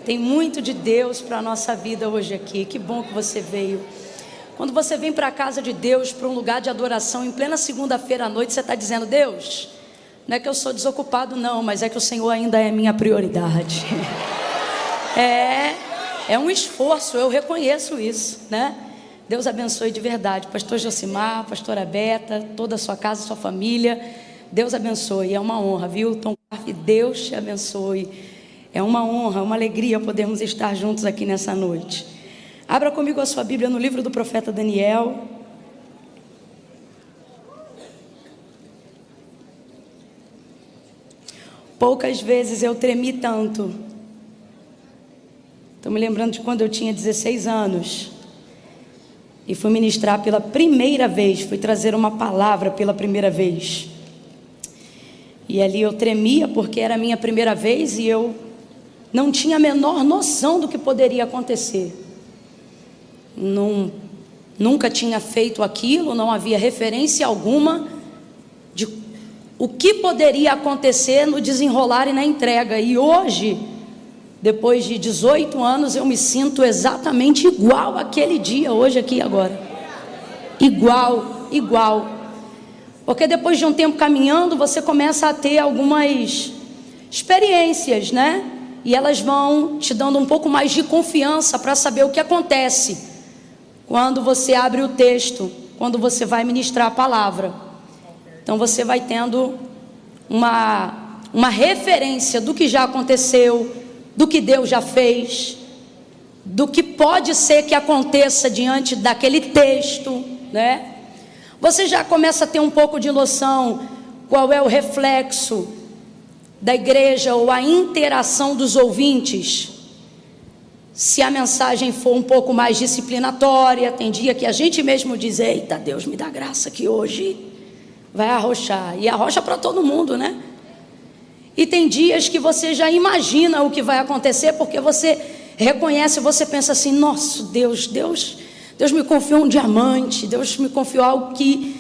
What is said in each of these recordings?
Tem muito de Deus para a nossa vida hoje aqui. Que bom que você veio. Quando você vem para a casa de Deus, para um lugar de adoração, em plena segunda-feira à noite, você está dizendo: Deus, não é que eu sou desocupado não, mas é que o Senhor ainda é minha prioridade. É um esforço, eu reconheço isso, né? Deus abençoe de verdade, pastor Josimar, pastora Beta, toda a sua casa, sua família. Deus abençoe, é uma honra, viu? Tom Carf, Deus te abençoe. É uma honra, uma alegria podermos estar juntos aqui nessa noite. Abra comigo a sua Bíblia no livro do profeta Daniel. Poucas vezes eu tremi tanto. Estou me lembrando de quando eu tinha 16 anos. E fui ministrar pela primeira vez, fui trazer uma palavra pela primeira vez. E ali eu tremia porque era a minha primeira vez e eu não tinha a menor noção do que poderia acontecer. Nunca tinha feito aquilo, não havia referência alguma de o que poderia acontecer no desenrolar e na entrega. E hoje, depois de 18 anos, eu me sinto exatamente igual àquele dia, hoje, aqui e agora. Igual. Porque depois de um tempo caminhando, você começa a ter algumas experiências, né? E elas vão te dando um pouco mais de confiança para saber o que acontece quando você abre o texto, quando você vai ministrar a palavra. Então você vai tendo uma referência do que já aconteceu, do que Deus já fez, do que pode ser que aconteça diante daquele texto, né? Você já começa a ter um pouco de noção qual é o reflexo da igreja ou a interação dos ouvintes. Se a mensagem for um pouco mais disciplinatória, tem dia que a gente mesmo diz: eita, Deus me dá graça que hoje vai arrochar, e arrocha para todo mundo, né? E tem dias que você já imagina o que vai acontecer, porque você reconhece, você pensa assim: nossa, Deus me confiou um diamante, Deus me confiou algo que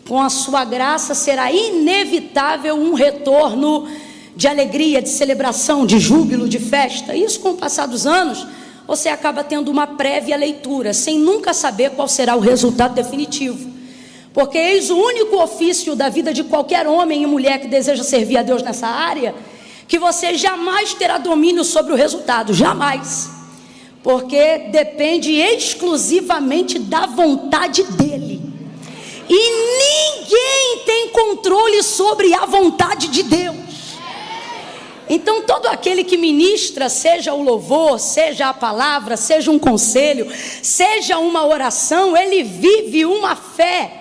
com a sua graça será inevitável um retorno de alegria, de celebração, de júbilo, de festa. Isso, com o passar dos anos, você acaba tendo uma prévia leitura, sem nunca saber qual será o resultado definitivo. Porque eis o único ofício da vida de qualquer homem e mulher que deseja servir a Deus nessa área, que você jamais terá domínio sobre o resultado, jamais. Porque depende exclusivamente da vontade dele. E ninguém tem controle sobre a vontade de Deus. Então todo aquele que ministra, seja o louvor, seja a palavra, seja um conselho, seja uma oração, ele vive uma fé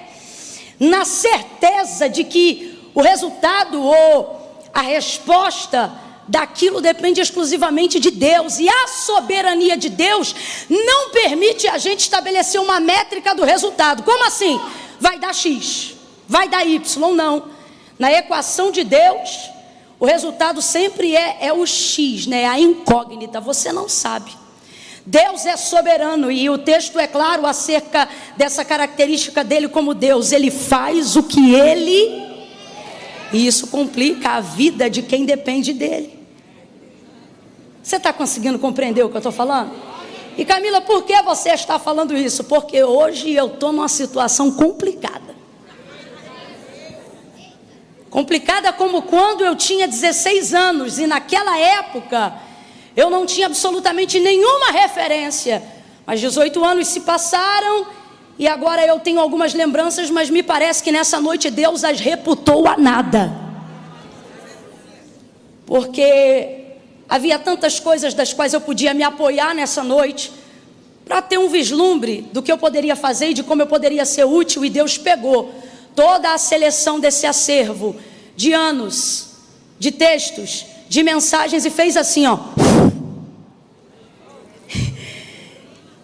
na certeza de que o resultado ou a resposta daquilo depende exclusivamente de Deus. E a soberania de Deus não permite a gente estabelecer uma métrica do resultado. Como assim? Vai dar X, vai dar Y, não. Na equação de Deus, o resultado sempre é o X, né? A incógnita, você não sabe. Deus é soberano e o texto é claro acerca dessa característica dele como Deus. Ele faz o que ele... E isso complica a vida de quem depende dele. Você está conseguindo compreender o que eu estou falando? E Camila, por que você está falando isso? Porque hoje eu estou numa situação complicada. Complicada como quando eu tinha 16 anos e naquela época eu não tinha absolutamente nenhuma referência. Mas 18 anos se passaram e agora eu tenho algumas lembranças, mas me parece que nessa noite Deus as reputou a nada. Porque havia tantas coisas das quais eu podia me apoiar nessa noite para ter um vislumbre do que eu poderia fazer e de como eu poderia ser útil. E Deus pegou toda a seleção desse acervo de anos, de textos, de mensagens e fez assim, ó.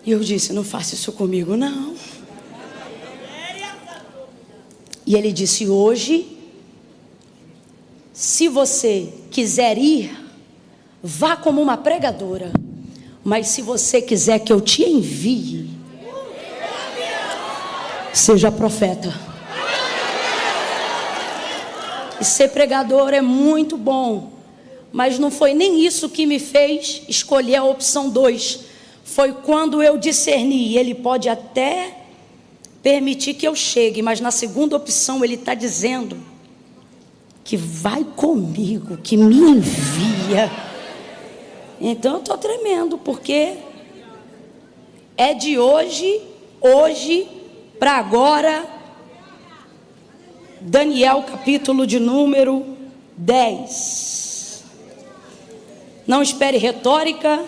E eu disse: não faça isso comigo, não. E ele disse: hoje, se você quiser ir, vá como uma pregadora. Mas se você quiser que eu te envie, seja profeta. E ser pregador é muito bom, mas não foi nem isso que me fez escolher a opção 2. Foi quando eu discerni, ele pode até permitir que eu chegue, mas na segunda opção ele está dizendo que vai comigo, que me envia. Então eu estou tremendo, porque é de hoje para agora. Daniel capítulo de número 10. Não espere retórica,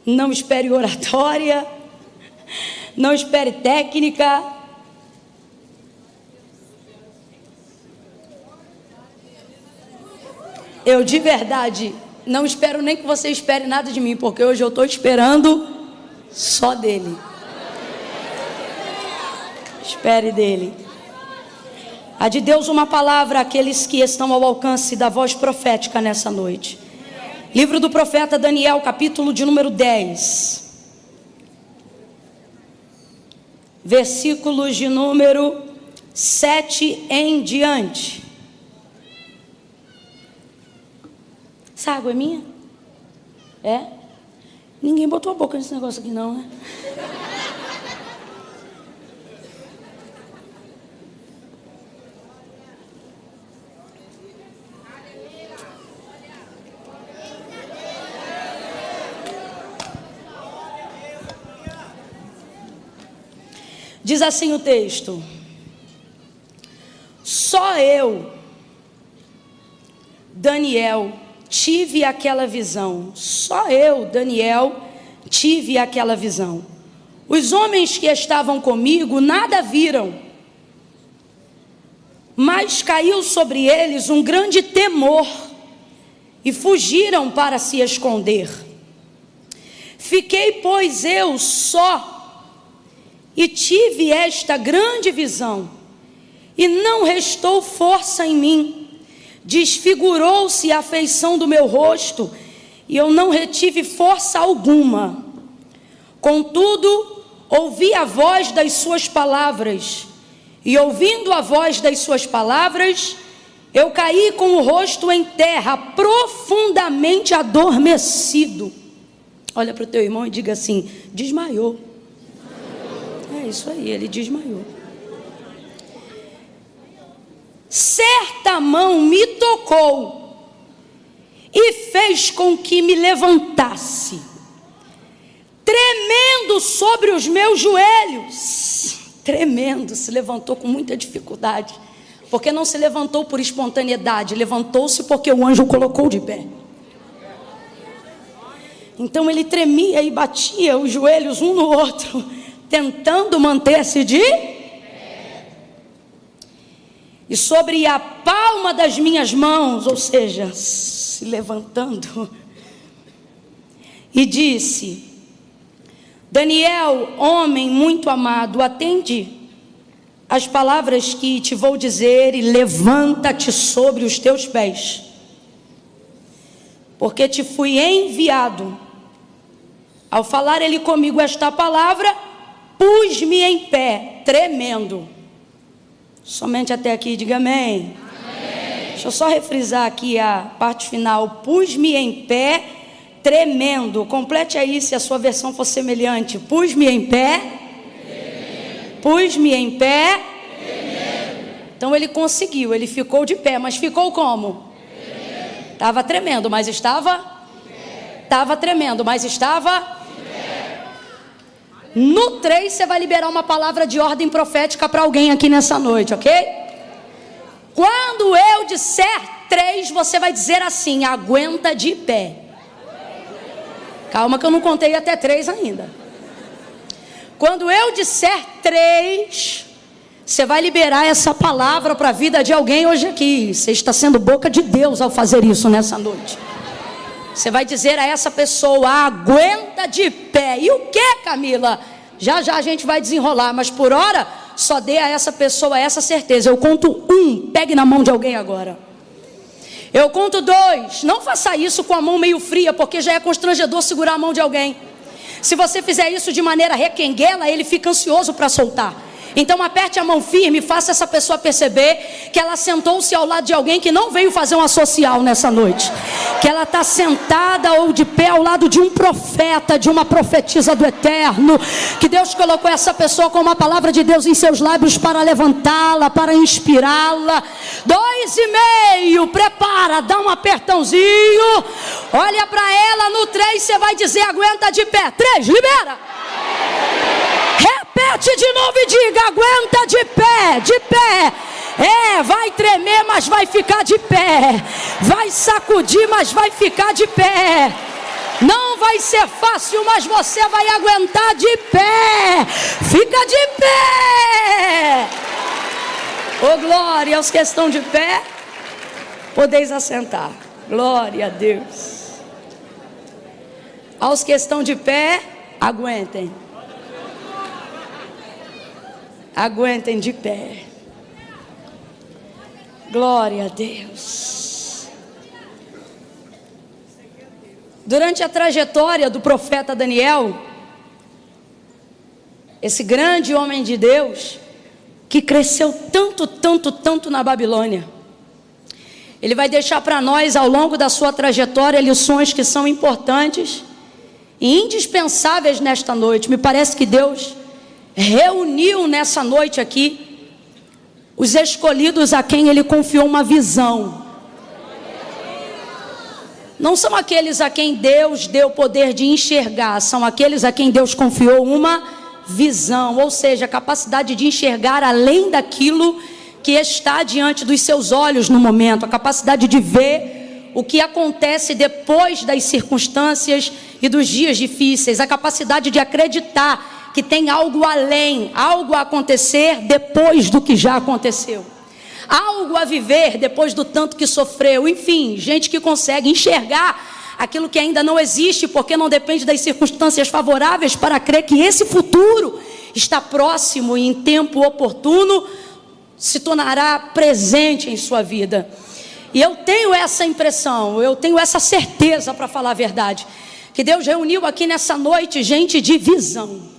não espere oratória, não espere técnica. Eu de verdade não espero nem que você espere nada de mim, porque hoje eu estou esperando só dele. Espere dele. Há de Deus uma palavra àqueles que estão ao alcance da voz profética nessa noite. Livro do profeta Daniel, capítulo de número 10. Versículos de número 7 em diante. Essa água é minha? É? Ninguém botou a boca nesse negócio aqui não, né? Diz assim o texto: só eu, Daniel, tive aquela visão. Só eu, Daniel, tive aquela visão. Os homens que estavam comigo nada viram, mas caiu sobre eles um grande temor e fugiram para se esconder. Fiquei, pois, eu só e tive esta grande visão, e não restou força em mim. Desfigurou-se a feição do meu rosto, e eu não retive força alguma. Contudo, ouvi a voz das suas palavras, e ouvindo a voz das suas palavras, eu caí com o rosto em terra, profundamente adormecido. Olha para o teu irmão e diga assim: desmaiou. É isso aí, ele desmaiou. Certa mão me tocou e fez com que me levantasse, tremendo sobre os meus joelhos. Tremendo, se levantou com muita dificuldade, porque não se levantou por espontaneidade, levantou-se porque o anjo o colocou de pé. Então ele tremia e batia os joelhos um no outro, tentando manter-se de pé. E sobre a palma das minhas mãos, ou seja, se levantando, e disse: Daniel, homem muito amado, atende as palavras que te vou dizer e levanta-te sobre os teus pés, porque te fui enviado. Ao falar ele comigo esta palavra, pus-me em pé, tremendo. Somente até aqui, diga amém. Amém. Deixa eu só refrisar aqui a parte final. Pus-me em pé, tremendo. Complete aí se a sua versão for semelhante. Pus-me em pé, tremendo. Pus-me em pé, tremendo. Então ele conseguiu, ele ficou de pé, mas ficou como? Estava tremendo, mas estava? Estava tremendo, mas estava? No 3 você vai liberar uma palavra de ordem profética para alguém aqui nessa noite, ok? Quando eu disser 3, você vai dizer assim: aguenta de pé. Calma que eu não contei até 3 ainda. Quando eu disser 3, você vai liberar essa palavra para a vida de alguém hoje aqui. Você está sendo boca de Deus ao fazer isso nessa noite. Você vai dizer a essa pessoa: aguenta de pé. E o que, Camila? Já já a gente vai desenrolar, mas por hora só dê a essa pessoa essa certeza. Eu conto 1, pegue na mão de alguém agora. Eu conto 2, não faça isso com a mão meio fria, porque já é constrangedor segurar a mão de alguém. Se você fizer isso de maneira requenguela, ele fica ansioso para soltar. Então aperte a mão firme e faça essa pessoa perceber que ela sentou-se ao lado de alguém que não veio fazer uma social nessa noite. Que ela está sentada ou de pé ao lado de um profeta, de uma profetisa do eterno. Que Deus colocou essa pessoa com uma palavra de Deus em seus lábios para levantá-la, para inspirá-la. 2,5, prepara, dá um apertãozinho. Olha para ela, no 3 você vai dizer: aguenta de pé. 3, libera. Repete de novo e diga: aguenta de pé, de pé. Vai tremer, mas vai ficar de pé. Vai sacudir, mas vai ficar de pé. Não vai ser fácil, mas você vai aguentar de pé. Fica de pé. Oh, glória aos que estão de pé. Podeis assentar. Glória a Deus. Aos que estão de pé, aguentem. Aguentem de pé. Glória a Deus. Durante a trajetória do profeta Daniel, esse grande homem de Deus, que cresceu tanto na Babilônia, ele vai deixar para nós ao longo da sua trajetória lições que são importantes e indispensáveis nesta noite. Me parece que Deus reuniu nessa noite aqui os escolhidos a quem Ele confiou uma visão. Não são aqueles a quem Deus deu o poder de enxergar, são aqueles a quem Deus confiou uma visão, ou seja, a capacidade de enxergar além daquilo que está diante dos seus olhos no momento, a capacidade de ver o que acontece depois das circunstâncias e dos dias difíceis, a capacidade de acreditar que tem algo além, algo a acontecer depois do que já aconteceu, algo a viver depois do tanto que sofreu. Enfim, gente que consegue enxergar aquilo que ainda não existe, porque não depende das circunstâncias favoráveis, para crer que esse futuro está próximo e em tempo oportuno se tornará presente em sua vida. E eu tenho essa impressão, eu tenho essa certeza, para falar a verdade, que Deus reuniu aqui nessa noite gente de visão.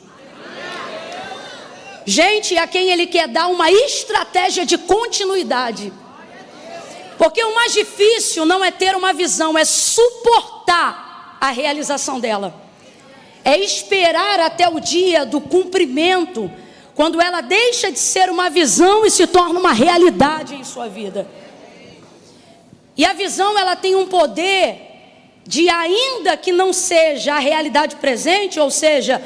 Gente a quem Ele quer dar uma estratégia de continuidade. Porque o mais difícil não é ter uma visão, é suportar a realização dela. É esperar até o dia do cumprimento, quando ela deixa de ser uma visão e se torna uma realidade em sua vida. E a visão, ela tem um poder de, ainda que não seja a realidade presente, ou seja,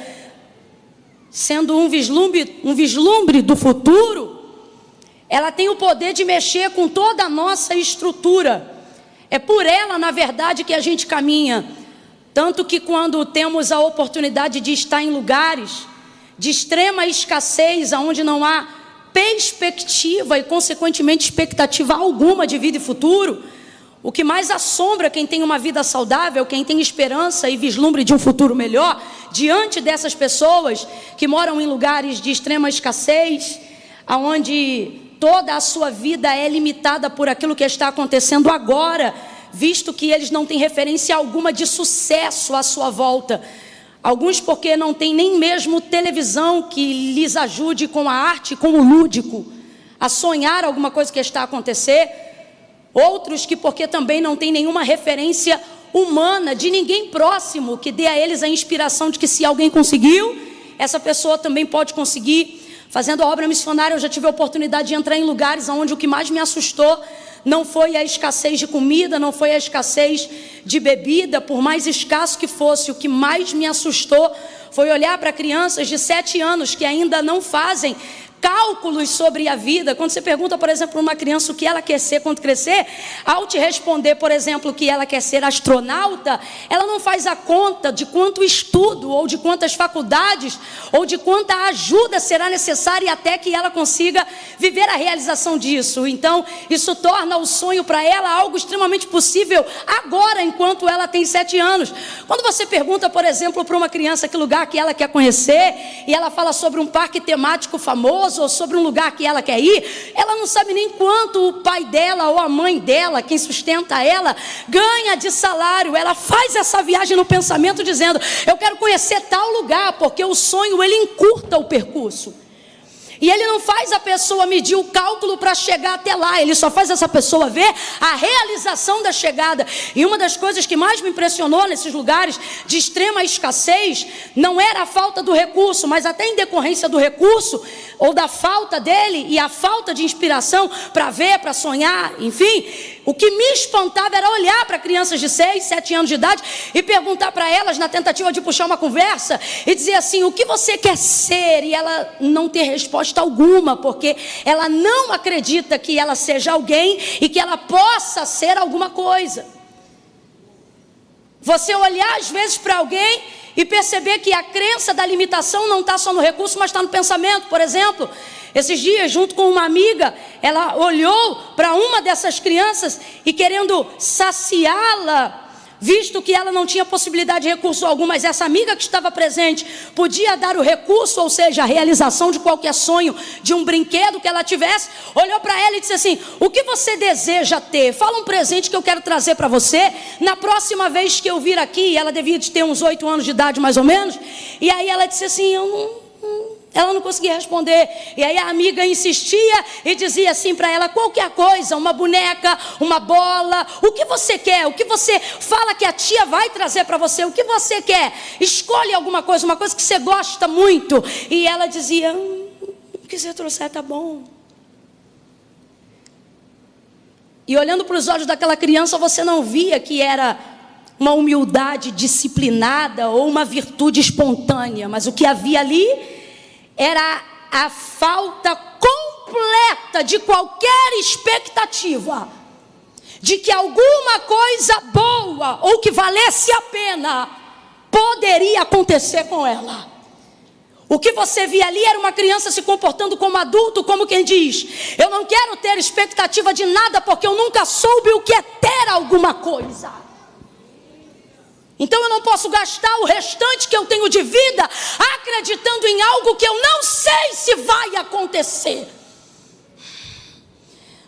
sendo um vislumbre do futuro, ela tem o poder de mexer com toda a nossa estrutura. É por ela, na verdade, que a gente caminha. Tanto que quando temos a oportunidade de estar em lugares de extrema escassez, onde não há perspectiva e, consequentemente, expectativa alguma de vida e futuro, o que mais assombra quem tem uma vida saudável, quem tem esperança e vislumbre de um futuro melhor, diante dessas pessoas que moram em lugares de extrema escassez, onde toda a sua vida é limitada por aquilo que está acontecendo agora, visto que eles não têm referência alguma de sucesso à sua volta. Alguns porque não têm nem mesmo televisão que lhes ajude com a arte, com o lúdico, a sonhar alguma coisa que está a acontecer. Outros que porque também não têm nenhuma referência humana, de ninguém próximo, que dê a eles a inspiração de que se alguém conseguiu, essa pessoa também pode conseguir. Fazendo a obra missionária, eu já tive a oportunidade de entrar em lugares onde o que mais me assustou não foi a escassez de comida, não foi a escassez de bebida, por mais escasso que fosse. O que mais me assustou foi olhar para crianças de 7 anos que ainda não fazem cálculos sobre a vida. Quando você pergunta, por exemplo, uma criança o que ela quer ser quando crescer, ao te responder, por exemplo, que ela quer ser astronauta, ela não faz a conta de quanto estudo, ou de quantas faculdades, ou de quanta ajuda será necessária até que ela consiga viver a realização disso. Então, isso torna o sonho para ela algo extremamente possível agora, enquanto ela tem 7 anos. Quando você pergunta, por exemplo, para uma criança que lugar que ela quer conhecer, e ela fala sobre um parque temático famoso, ou sobre um lugar que ela quer ir, ela não sabe nem quanto o pai dela ou a mãe dela, quem sustenta ela, ganha de salário. Ela faz essa viagem no pensamento dizendo: eu quero conhecer tal lugar, porque o sonho ele encurta o percurso. E ele não faz a pessoa medir o cálculo para chegar até lá. Ele só faz essa pessoa ver a realização da chegada. E uma das coisas que mais me impressionou nesses lugares de extrema escassez não era a falta do recurso, mas até em decorrência do recurso ou da falta dele e a falta de inspiração para ver, para sonhar, enfim. O que me espantava era olhar para crianças de 6, 7 anos de idade e perguntar para elas, na tentativa de puxar uma conversa, e dizer assim: o que você quer ser? E ela não ter resposta alguma, porque ela não acredita que ela seja alguém e que ela possa ser alguma coisa. Você olhar às vezes para alguém e perceber que a crença da limitação não está só no recurso, mas está no pensamento. Por exemplo, esses dias, junto com uma amiga, ela olhou para uma dessas crianças e, querendo saciá-la, visto que ela não tinha possibilidade de recurso algum, mas essa amiga que estava presente podia dar o recurso, ou seja, a realização de qualquer sonho, de um brinquedo que ela tivesse, olhou para ela e disse assim: o que você deseja ter? Fala um presente que eu quero trazer para você na próxima vez que eu vir aqui. Ela devia ter uns 8 anos de idade mais ou menos, e aí ela disse assim: ela não conseguia responder. E aí a amiga insistia e dizia assim para ela: qualquer coisa, uma boneca, uma bola, o que você quer? O que você fala que a tia vai trazer para você? O que você quer? Escolhe alguma coisa, uma coisa que você gosta muito. E ela dizia: o que você trouxer tá bom. E olhando para os olhos daquela criança, você não via que era uma humildade disciplinada ou uma virtude espontânea, mas o que havia ali era a falta completa de qualquer expectativa de que alguma coisa boa ou que valesse a pena poderia acontecer com ela. O que você via ali era uma criança se comportando como adulto, como quem diz: eu não quero ter expectativa de nada porque eu nunca soube o que é ter alguma coisa. Então eu não posso gastar o restante que eu tenho de vida acreditando em algo que eu não sei se vai acontecer.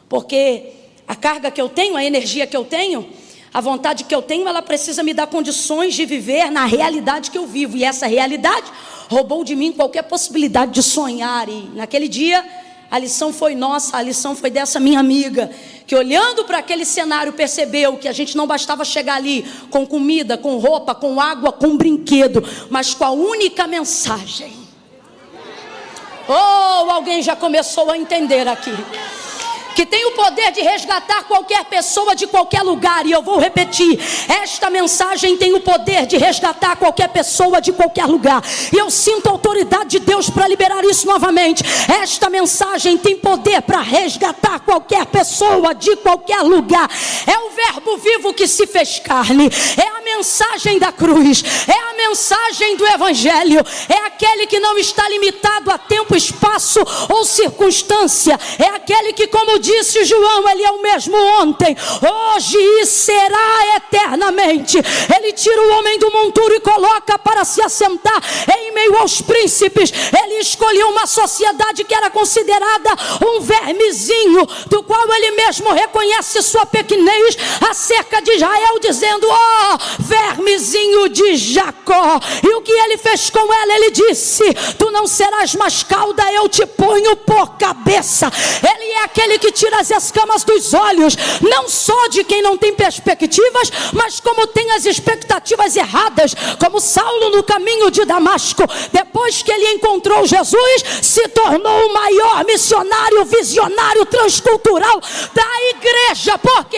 Porque a carga que eu tenho, a energia que eu tenho, a vontade que eu tenho, ela precisa me dar condições de viver na realidade que eu vivo. E essa realidade roubou de mim qualquer possibilidade de sonhar. E naquele dia a lição foi nossa, a lição foi dessa minha amiga, que olhando para aquele cenário percebeu que a gente não bastava chegar ali com comida, com roupa, com água, com brinquedo, mas com a única mensagem. Oh, alguém já começou a entender aqui. Que tem o poder de resgatar qualquer pessoa de qualquer lugar. E eu vou repetir: esta mensagem tem o poder de resgatar qualquer pessoa de qualquer lugar. E eu sinto a autoridade de Deus para liberar isso novamente. Esta mensagem tem poder para resgatar qualquer pessoa de qualquer lugar. É o verbo vivo que se fez carne. É a mensagem da cruz. É a mensagem do evangelho. É aquele que não está limitado a tempo, espaço ou circunstância. É aquele que, como disse João, ele é o mesmo ontem, hoje e será eternamente. Ele tira o homem do monturo e coloca para se assentar em meio aos príncipes. Ele escolheu uma sociedade que era considerada um vermezinho, do qual ele mesmo reconhece sua pequenez acerca de Israel, dizendo: ó, vermezinho de Jacó. E o que ele fez com ela? Ele disse: tu não serás mais cauda, eu te ponho por cabeça. Ele é aquele que tira as escamas dos olhos, não só de quem não tem perspectivas, mas como tem as expectativas erradas, como Saulo no caminho de Damasco. Depois que ele encontrou Jesus, se tornou o maior missionário, visionário, transcultural da igreja. Por quê?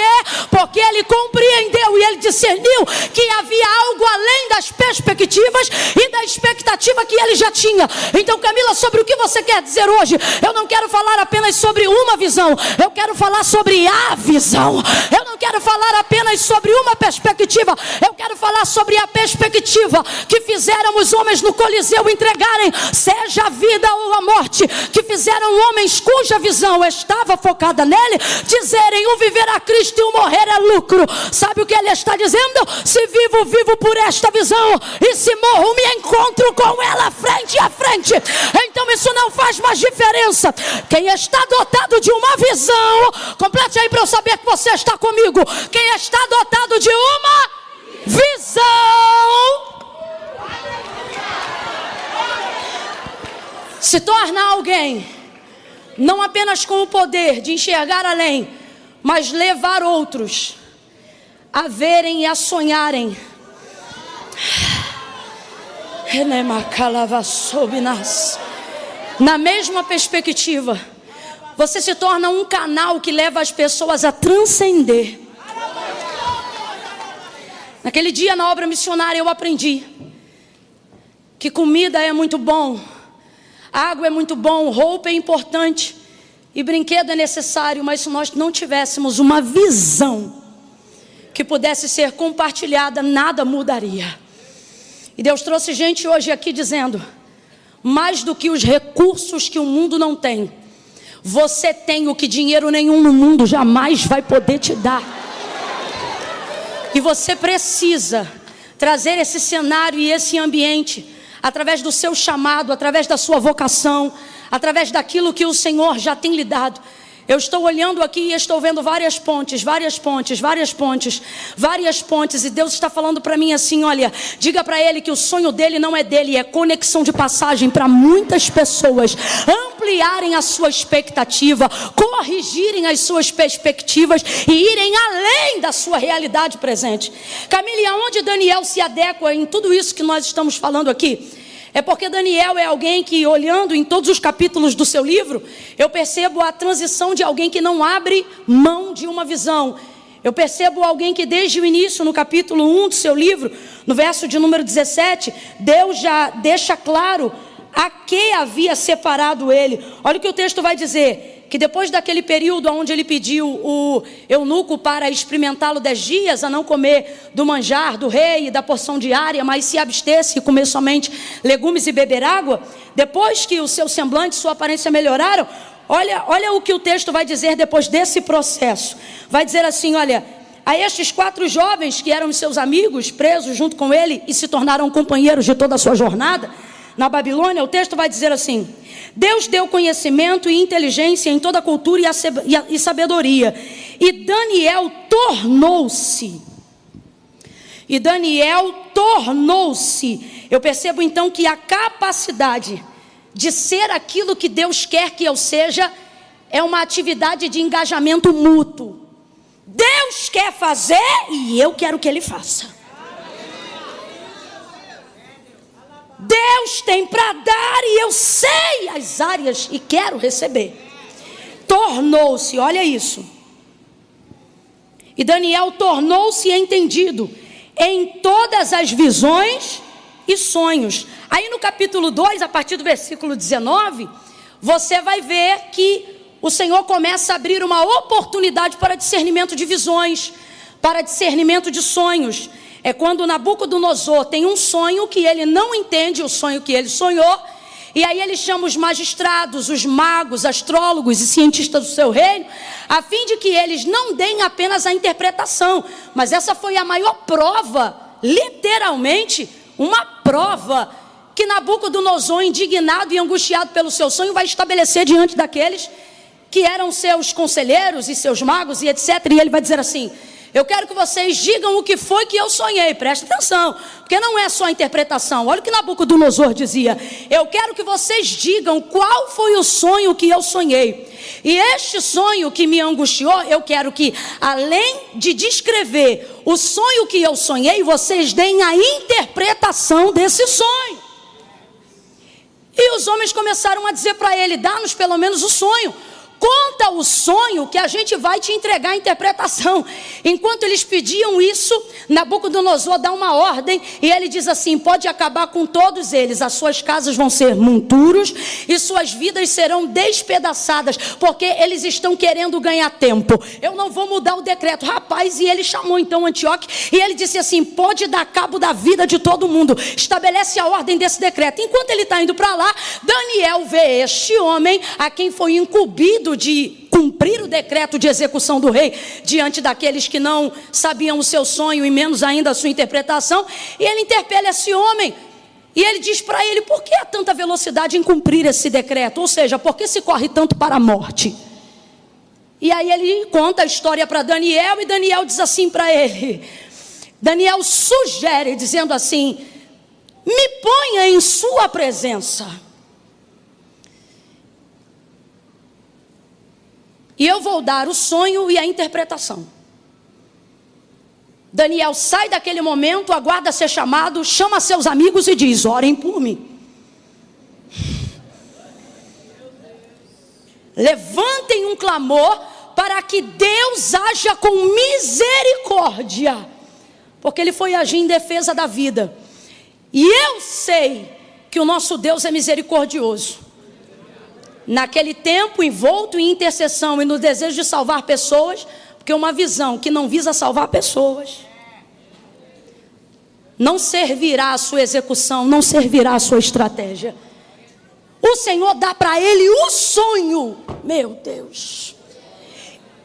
Porque ele compreendeu e ele discerniu que havia algo além das perspectivas e da expectativa que ele já tinha. Então, Camila, sobre o que você quer dizer hoje? Eu não quero falar apenas sobre uma visão, eu quero falar sobre a visão. Eu não quero falar apenas sobre uma perspectiva, eu quero falar sobre a perspectiva que fizeram os homens no Coliseu entregarem, seja a vida ou a morte, que fizeram homens cuja visão estava focada nele, dizerem: o viver a Cristo e o morrer é lucro. Sabe o que ele está dizendo? Se vivo, vivo por esta visão, e se morro, me encontro com ela frente a frente. Então isso não faz mais diferença. Quem está dotado de uma visão, complete aí para eu saber que você está comigo. Quem está dotado de uma visão se torna alguém não apenas com o poder de enxergar além, mas levar outros a verem e a sonharem. Na mesma perspectiva, você se torna um canal que leva as pessoas a transcender. Naquele dia na obra missionária eu aprendi que comida é muito bom, água é muito bom, roupa é importante e brinquedo é necessário, mas se nós não tivéssemos uma visão que pudesse ser compartilhada, nada mudaria. E Deus trouxe gente hoje aqui dizendo: mais do que os recursos que o mundo não tem, você tem o que dinheiro nenhum no mundo jamais vai poder te dar. E você precisa trazer esse cenário e esse ambiente através do seu chamado, através da sua vocação, através daquilo que o Senhor já tem lhe dado. Eu estou olhando aqui e estou vendo várias pontes, e Deus está falando para mim assim: olha, diga para ele que o sonho dele não é dele, é conexão de passagem para muitas pessoas ampliarem a sua expectativa, corrigirem as suas perspectivas e irem além da sua realidade presente. Camille, aonde Daniel se adequa em tudo isso que nós estamos falando aqui? É porque Daniel é alguém que, olhando em todos os capítulos do seu livro, eu percebo a transição de alguém que não abre mão de uma visão. Eu percebo alguém que desde o início, no capítulo 1 do seu livro, no verso de número 17, Deus já deixa claro a que havia separado ele. Olha o que o texto vai dizer: que depois daquele período onde ele pediu o eunuco para experimentá-lo 10 dias, a não comer do manjar do rei e da porção diária, mas se abstesse e comer somente legumes e beber água, depois que o seu semblante e sua aparência melhoraram, olha o que o texto vai dizer depois desse processo. Vai dizer assim: olha, a estes 4 jovens que eram seus amigos, presos junto com ele e se tornaram companheiros de toda a sua jornada na Babilônia, o texto vai dizer assim: Deus deu conhecimento e inteligência em toda a cultura e sabedoria, e Daniel tornou-se. Eu percebo então que a capacidade de ser aquilo que Deus quer que eu seja é uma atividade de engajamento mútuo. Deus quer fazer e eu quero que Ele faça. Deus tem para dar e eu sei as áreas e quero receber. Tornou-se, olha isso. E Daniel tornou-se entendido em todas as visões e sonhos. Aí no capítulo 2, a partir do versículo 19, você vai ver que o Senhor começa a abrir uma oportunidade para discernimento de visões, para discernimento de sonhos. É quando Nabucodonosor tem um sonho que ele não entende o sonho que ele sonhou, e aí ele chama os magistrados, os magos, astrólogos e cientistas do seu reino, a fim de que eles não deem apenas a interpretação, mas essa foi a maior prova, literalmente uma prova, que Nabucodonosor, indignado e angustiado pelo seu sonho, vai estabelecer diante daqueles que eram seus conselheiros e seus magos e etc, e ele vai dizer assim: eu quero que vocês digam o que foi que eu sonhei. Presta atenção, porque não é só a interpretação. Olha o que Nabucodonosor dizia: eu quero que vocês digam qual foi o sonho que eu sonhei. E este sonho que me angustiou, eu quero que, além de descrever o sonho que eu sonhei, vocês deem a interpretação desse sonho. E os homens começaram a dizer para ele: dá-nos pelo menos o sonho. Conta o sonho que a gente vai te entregar a interpretação. Enquanto eles pediam isso, Nabucodonosor dá uma ordem e ele diz assim: pode acabar com todos eles, as suas casas vão ser monturos e suas vidas serão despedaçadas, porque eles estão querendo ganhar tempo. Eu não vou mudar o decreto. Rapaz, e ele chamou então Antioque e ele disse assim: pode dar cabo da vida de todo mundo, estabelece a ordem desse decreto. Enquanto ele está indo para lá, Daniel vê este homem a quem foi incumbido de cumprir o decreto de execução do rei diante daqueles que não sabiam o seu sonho e menos ainda a sua interpretação, e ele interpela esse homem e ele diz para ele: por que há tanta velocidade em cumprir esse decreto? Ou seja, por que se corre tanto para a morte? E aí ele conta a história para Daniel e Daniel diz assim para ele, Daniel sugere dizendo assim: me ponha em sua presença. e eu vou dar o sonho e a interpretação. Daniel sai daquele momento, aguarda ser chamado, chama seus amigos e diz: orem por mim. Levantem um clamor para que Deus haja com misericórdia, porque Ele foi agir em defesa da vida. E eu sei que o nosso Deus é misericordioso. Naquele tempo, envolto em intercessão e no desejo de salvar pessoas, porque uma visão que não visa salvar pessoas não servirá a sua execução, não servirá a sua estratégia. O Senhor dá para ele o sonho, meu Deus,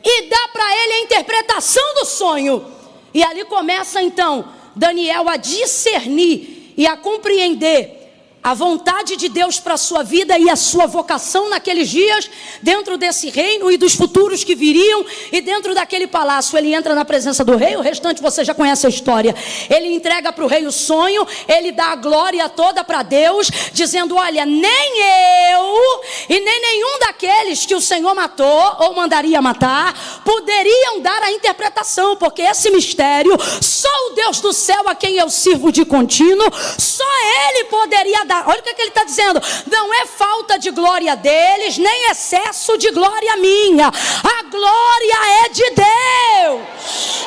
e dá para ele a interpretação do sonho. E ali começa então Daniel a discernir e a compreender a vontade de Deus para a sua vida e a sua vocação naqueles dias, dentro desse reino e dos futuros que viriam, e dentro daquele palácio. Ele entra na presença do rei, o restante você já conhece a história. Ele entrega para o rei o sonho, ele dá a glória toda para Deus, dizendo: olha, nem eu e nem nenhum daqueles que o Senhor matou ou mandaria matar poderiam dar a interpretação, porque esse mistério, só o Deus do céu a quem eu sirvo de contínuo, só Ele poderia dar. Olha o que ele está dizendo: não é falta de glória deles, nem excesso de glória minha. A glória é de Deus.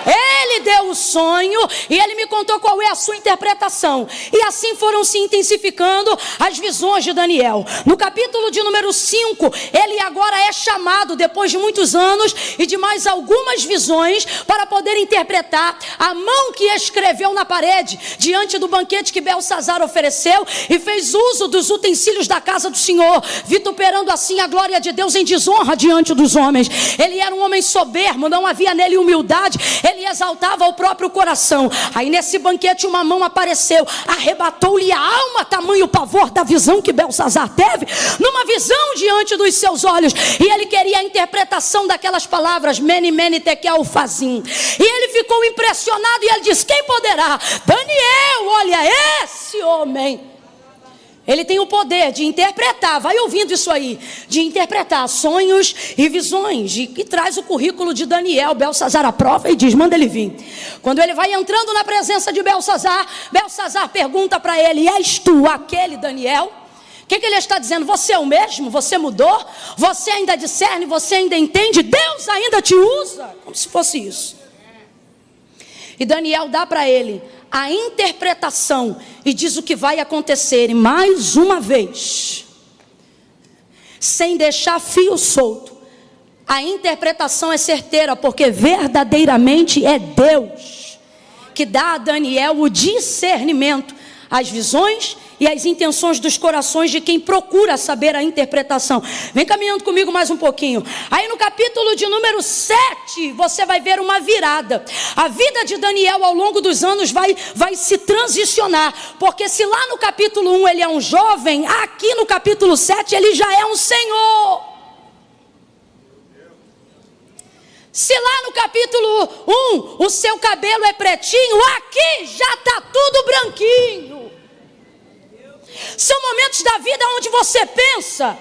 Ele deu o sonho e ele me contou qual é a sua interpretação. E assim foram se intensificando as visões de Daniel. No capítulo de número 5, ele agora é chamado, depois de muitos anos e de mais algumas visões, para poder interpretar a mão que escreveu na parede, diante do banquete que Belsazar ofereceu, e fez uso dos utensílios da casa do Senhor, vituperando assim a glória de Deus em desonra diante dos homens. Ele era um homem soberbo, não havia nele humildade, ele exaltava o próprio coração. Aí nesse banquete uma mão apareceu, arrebatou-lhe a alma, tamanho pavor da visão que Belsazar teve, numa visão diante dos seus olhos, e ele queria a interpretação daquelas palavras, Mene, Mene, Tekel, Ufazim. E ele ficou impressionado e ele disse: quem poderá? Daniel, olha esse homem. Ele tem o poder de interpretar, vai ouvindo isso aí, de interpretar sonhos e visões, e traz o currículo de Daniel. Belsazar aprova e diz: manda ele vir. Quando ele vai entrando na presença de Belsazar, Belsazar pergunta para ele: és tu aquele Daniel? O que ele está dizendo? Você é o mesmo? Você mudou? Você ainda discerne? Você ainda entende? Deus ainda te usa? Como se fosse isso. E Daniel dá para ele a interpretação e diz o que vai acontecer. E mais uma vez, sem deixar fio solto, a interpretação é certeira, porque verdadeiramente é Deus que dá a Daniel o discernimento, as visões e as intenções dos corações de quem procura saber a interpretação. Vem caminhando comigo mais um pouquinho. Aí no capítulo de número 7, você vai ver uma virada. A vida de Daniel ao longo dos anos vai se transicionar, porque se lá no capítulo 1 ele é um jovem, aqui no capítulo 7 ele já é um senhor. Se lá no capítulo 1 o seu cabelo é pretinho, aqui já está tudo branquinho. São momentos da vida onde você pensa: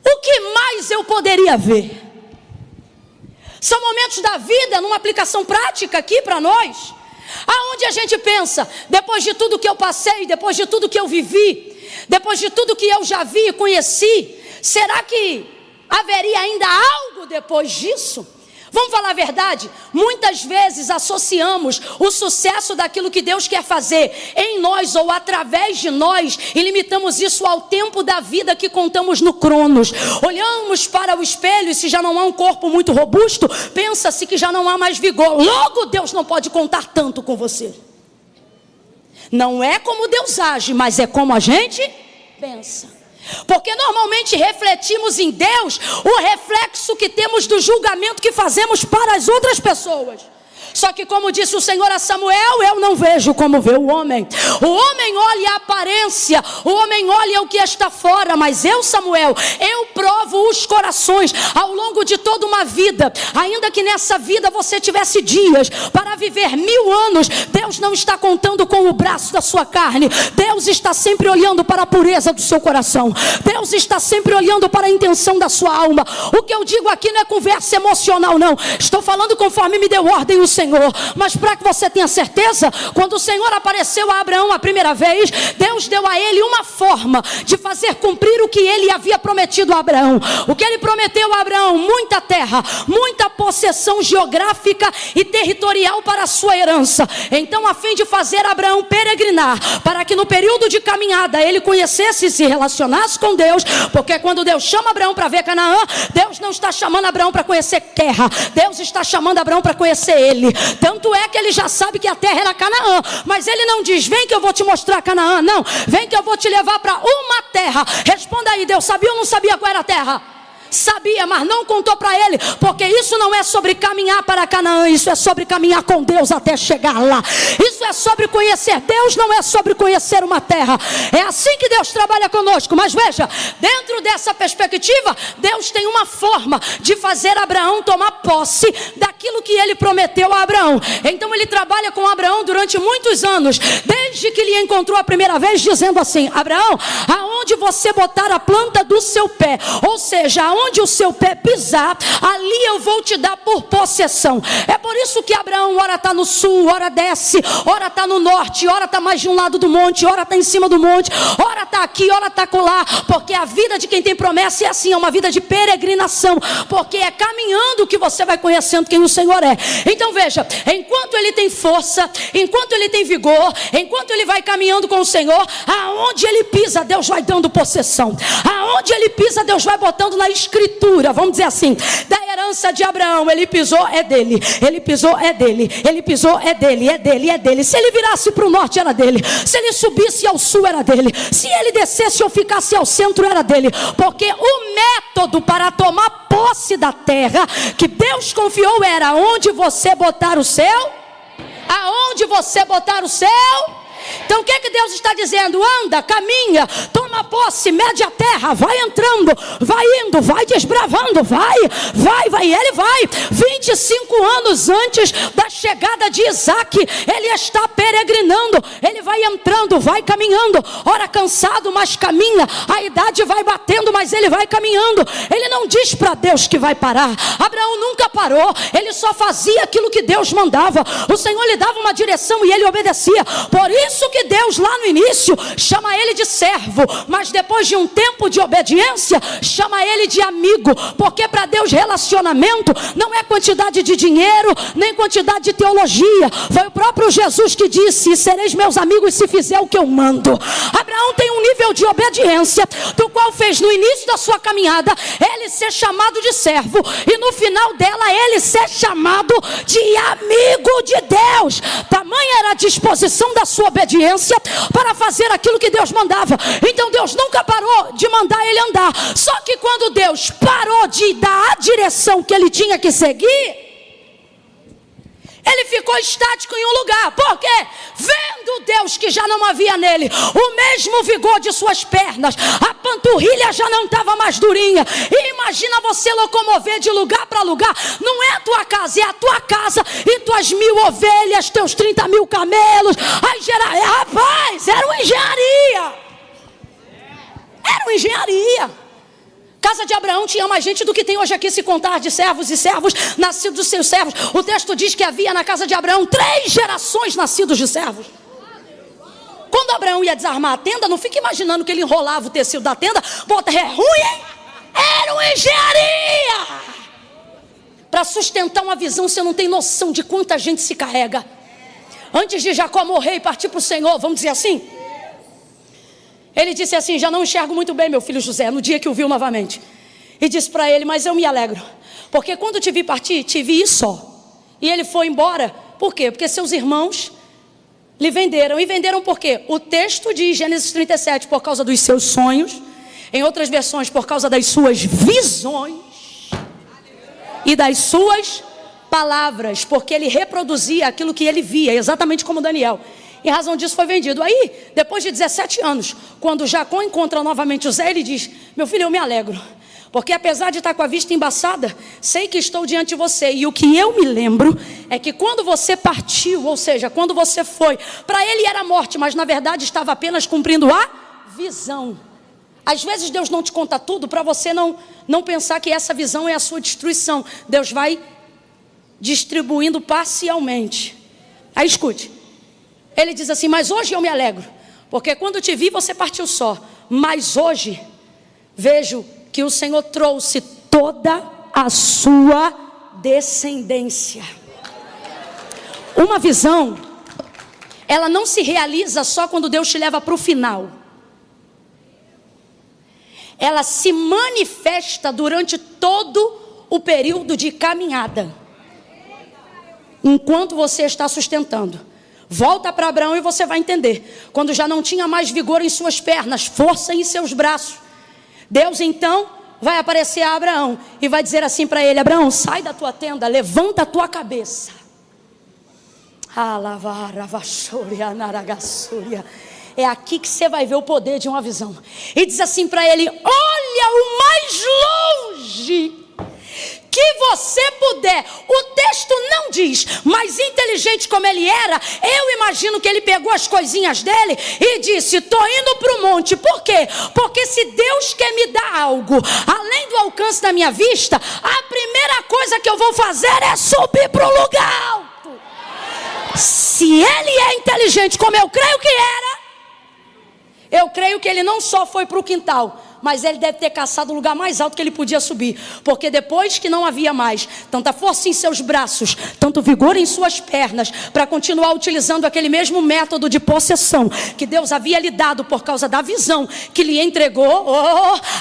o que mais eu poderia ver? São momentos da vida, numa aplicação prática aqui para nós, aonde a gente pensa: depois de tudo que eu passei, depois de tudo que eu vivi, depois de tudo que eu já vi e conheci, será que haveria ainda algo depois disso? Vamos falar a verdade? Muitas vezes associamos o sucesso daquilo que Deus quer fazer em nós ou através de nós e limitamos isso ao tempo da vida que contamos no Cronos. Olhamos para o espelho e se já não há um corpo muito robusto, pensa-se que já não há mais vigor. Logo, Deus não pode contar tanto com você. Não é como Deus age, mas é como a gente pensa. Porque normalmente refletimos em Deus o reflexo que temos do julgamento que fazemos para as outras pessoas. Só que como disse o Senhor a Samuel, eu não vejo como vê o homem. O homem olha a aparência, o homem olha o que está fora, mas eu, Samuel, eu provo os corações ao longo de toda uma vida. Ainda que nessa vida você tivesse dias para viver 1000 anos, Deus não está contando com o braço da sua carne. Deus está sempre olhando para a pureza do seu coração. Deus está sempre olhando para a intenção da sua alma. O que eu digo aqui não é conversa emocional, não. Estou falando conforme me deu ordem o Senhor. Mas para que você tenha certeza, quando o Senhor apareceu a Abraão a primeira vez, Deus deu a ele uma forma de fazer cumprir o que ele havia prometido a Abraão. O que ele prometeu a Abraão? Muita terra, muita possessão geográfica e territorial para a sua herança. Então, a fim de fazer Abraão peregrinar, para que no período de caminhada ele conhecesse e se relacionasse com Deus, porque quando Deus chama Abraão para ver Canaã, Deus não está chamando Abraão para conhecer terra, Deus está chamando Abraão para conhecer ele. Tanto é que ele já sabe que a terra era Canaã, mas ele não diz, vem que eu vou te mostrar Canaã, não, vem que eu vou te levar para uma terra. Responda aí, Deus sabia ou não sabia qual era a terra? Sabia, mas não contou para ele, porque isso não é sobre caminhar para Canaã, isso é sobre caminhar com Deus até chegar lá. Isso é sobre conhecer Deus, não é sobre conhecer uma terra. É assim que Deus trabalha conosco. Mas veja, dentro dessa perspectiva, Deus tem uma forma de fazer Abraão tomar posse daquilo que ele prometeu a Abraão. Então ele trabalha com Abraão durante muitos anos, desde que ele encontrou a primeira vez, dizendo assim: Abraão, aonde você botar a planta do seu pé, ou seja, onde o seu pé pisar, ali eu vou te dar por possessão. É por isso que Abraão ora está no sul, ora desce, ora está no norte, ora está mais de um lado do monte, ora está em cima do monte, ora está aqui, ora está acolá, porque a vida de quem tem promessa é assim, é uma vida de peregrinação, porque é caminhando que você vai conhecendo quem o Senhor é. Então veja, enquanto ele tem força, enquanto ele tem vigor, enquanto ele vai caminhando com o Senhor, aonde ele pisa, Deus vai dando possessão, aonde ele pisa, Deus vai botando na escritura, vamos dizer assim, da herança de Abraão. Ele pisou, é dele, ele pisou, é dele, ele pisou, é dele, é dele, é dele. Se ele virasse para o norte, era dele. Se ele subisse ao sul, era dele. Se ele descesse ou ficasse ao centro, era dele. Porque o método para tomar posse da terra que Deus confiou era: onde você botar o seu, aonde você botar o seu. Então o que é que Deus está dizendo? Anda, caminha, toma posse, mede a terra, vai entrando, vai indo, vai desbravando, vai, ele vai. 25 anos antes da chegada de Isaac, ele está peregrinando, ele vai entrando, vai caminhando, ora cansado, mas caminha, a idade vai batendo, mas ele vai caminhando. Ele não diz para Deus que vai parar. Abraão nunca parou, ele só fazia aquilo que Deus mandava. O Senhor lhe dava uma direção e ele obedecia. Por isso que Deus lá no início chama ele de servo, mas depois de um tempo de obediência chama ele de amigo, porque para Deus relacionamento não é quantidade de dinheiro, nem quantidade de teologia. Foi o próprio Jesus que disse: sereis meus amigos se fizer o que eu mando. Abraão tem um nível de obediência, do qual fez no início da sua caminhada ele ser chamado de servo, e no final dela ele ser chamado de amigo de Deus. Tamanha era a disposição da sua obediência para fazer aquilo que Deus mandava. Então Deus nunca parou de mandar ele andar. Só que quando Deus parou de dar a direção que ele tinha que seguir, ele ficou estático em um lugar. Por quê? Vendo Deus que já não havia nele o mesmo vigor de suas pernas, a panturrilha já não estava mais durinha. E imagina você locomover de lugar para lugar. Não é a tua casa, é a tua casa e tuas 1000 ovelhas, teus 30.000 camelos. Rapaz, era uma engenharia. Era uma engenharia. Casa de Abraão tinha mais gente do que tem hoje aqui, se contar de servos e servos nascidos dos seus servos. O texto diz que havia na casa de Abraão 3 gerações nascidos de servos. Quando Abraão ia desarmar a tenda, não fica imaginando que ele enrolava o tecido da tenda. Bota, é ruim, hein? Era uma engenharia. Para sustentar uma visão, você não tem noção de quanta gente se carrega. Antes de Jacó morrer e partir para o Senhor, vamos dizer assim, ele disse assim: já não enxergo muito bem, meu filho José, no dia que o viu novamente. E disse para ele: mas eu me alegro, porque quando te vi partir, te vi só. E ele foi embora. Por quê? Porque seus irmãos lhe venderam. E venderam por quê? O texto diz, Gênesis 37, por causa dos seus sonhos. Em outras versões, por causa das suas visões e das suas palavras, porque ele reproduzia aquilo que ele via, exatamente como Daniel. Em razão disso foi vendido. Aí, depois de 17 anos, quando Jacó encontra novamente José, ele diz: meu filho, eu me alegro, porque apesar de estar com a vista embaçada, sei que estou diante de você. E o que eu me lembro é que quando você partiu, ou seja, quando você foi, para ele era morte, mas na verdade estava apenas cumprindo a visão. Às vezes Deus não te conta tudo para você não pensar que essa visão é a sua destruição. Deus vai distribuindo parcialmente. Aí escute, ele diz assim: mas hoje eu me alegro, porque quando te vi você partiu só, mas hoje vejo que o Senhor trouxe toda a sua descendência. Uma visão, ela não se realiza só quando Deus te leva para o final. Ela se manifesta durante todo o período de caminhada, enquanto você está sustentando. Volta para Abraão e você vai entender. Quando já não tinha mais vigor em suas pernas, força em seus braços, Deus então vai aparecer a Abraão e vai dizer assim para ele: Abraão, sai da tua tenda, levanta a tua cabeça. É aqui que você vai ver o poder de uma visão. E diz assim para ele: olha o mais longe que você puder. O texto não diz, mas inteligente como ele era, eu imagino que ele pegou as coisinhas dele e disse: estou indo para o monte. Por quê? Porque se Deus quer me dar algo além do alcance da minha vista, a primeira coisa que eu vou fazer é subir para o lugar alto. Se ele é inteligente como eu creio que era, eu creio que ele não só foi para o quintal, mas ele deve ter caçado o lugar mais alto que ele podia subir. Porque depois que não havia mais tanta força em seus braços, tanto vigor em suas pernas, para continuar utilizando aquele mesmo método de possessão que Deus havia lhe dado por causa da visão que lhe entregou,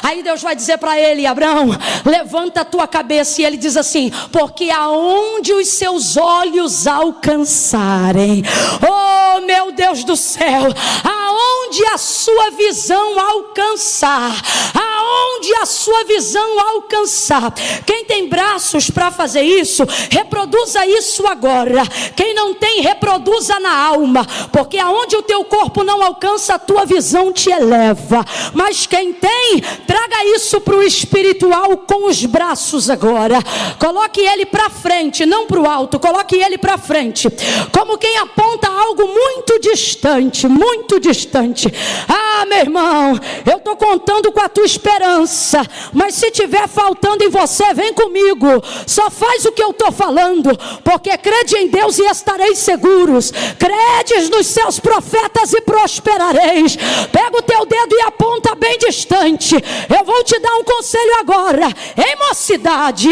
aí Deus vai dizer para ele: Abraão, levanta a tua cabeça. E ele diz assim: porque aonde os seus olhos alcançarem, oh meu Deus do céu, aonde a sua visão alcançar, aonde a sua visão alcançar. Quem tem braços para fazer isso, reproduza isso agora. Quem não tem, reproduza na alma, porque aonde o teu corpo não alcança, a tua visão te eleva. Mas quem tem, traga isso para o espiritual com os braços agora. Coloque ele para frente, não para o alto, coloque ele para frente, como quem aponta algo muito distante, muito distante. Ah, meu irmão, eu estou contando com a tua esperança, mas se tiver faltando em você, vem comigo, só faz o que eu estou falando, porque crede em Deus e estareis seguros, credes nos seus profetas e prosperareis. Pega o teu dedo e aponta bem distante. Eu vou te dar um conselho agora, ei mocidade,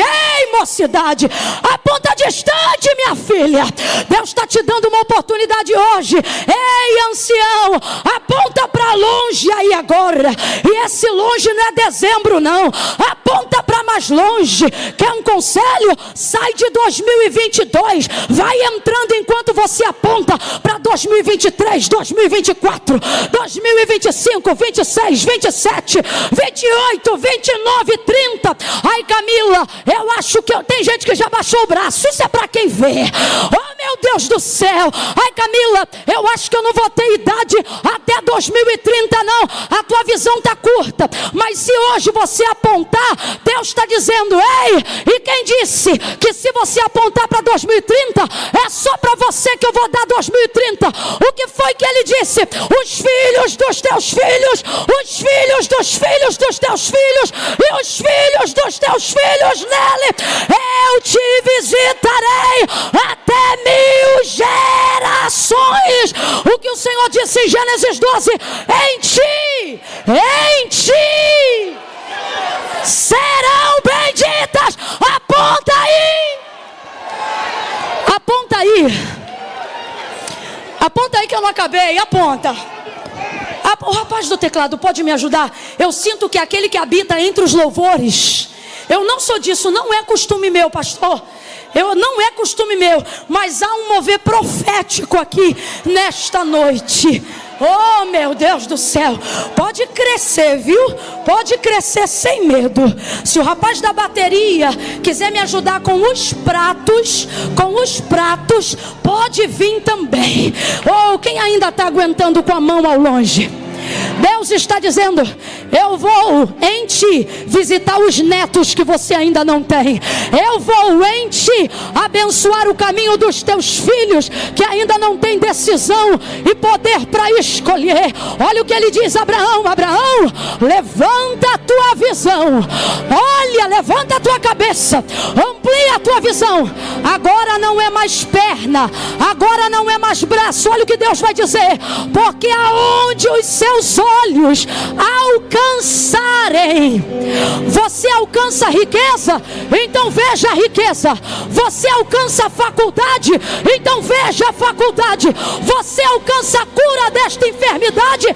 aponta distante, minha filha. Deus está te dando uma oportunidade hoje. Ei ancião, aponta para longe aí agora. E esse longe não é dezembro não, aponta para mais longe. Quer um conselho? Sai de 2022, vai entrando enquanto você aponta para 2023, 2024, 2025, 26, 27, 28, 29, 30. Ai Camila, eu acho que tem gente que já baixou o braço, isso é para quem vê. Oh meu Deus do céu. Ai Camila, eu acho que eu não vou ter idade até 2030 não. A tua visão está curta, mas se hoje você apontar, Deus está dizendo: ei, e quem disse que se você apontar para 2030, é só para você que eu vou dar 2030? O que foi que ele disse? Os filhos dos teus filhos, os filhos dos filhos dos teus filhos, e os filhos dos teus filhos nele, eu te visitarei até 1000 gerações. O que o Senhor disse em Gênesis 12: em ti serão benditas. Aponta aí, aponta aí, aponta aí que eu não acabei, aponta. O rapaz do teclado pode me ajudar? Eu sinto que aquele que habita entre os louvores, eu não sou disso, não é costume meu, pastor. Não é costume meu, mas há um mover profético aqui nesta noite. Oh, meu Deus do céu, pode crescer, viu? Pode crescer sem medo. Se o rapaz da bateria quiser me ajudar com os pratos, pode vir também. Oh, quem ainda está aguentando com a mão ao longe? Deus está dizendo: eu vou em ti visitar os netos que você ainda não tem. Eu vou em ti abençoar o caminho dos teus filhos que ainda não tem decisão e poder para escolher. Olha o que ele diz: Abraão, Abraão, levanta a tua visão. Olha, levanta a tua cabeça, amplia a tua visão. Agora não é mais perna, agora não é mais braço. Olha o que Deus vai dizer: porque aonde os seus olhos alcançarem, você alcança riqueza, então veja a riqueza. Você alcança a faculdade, então veja a faculdade. Você alcança a cura desta enfermidade,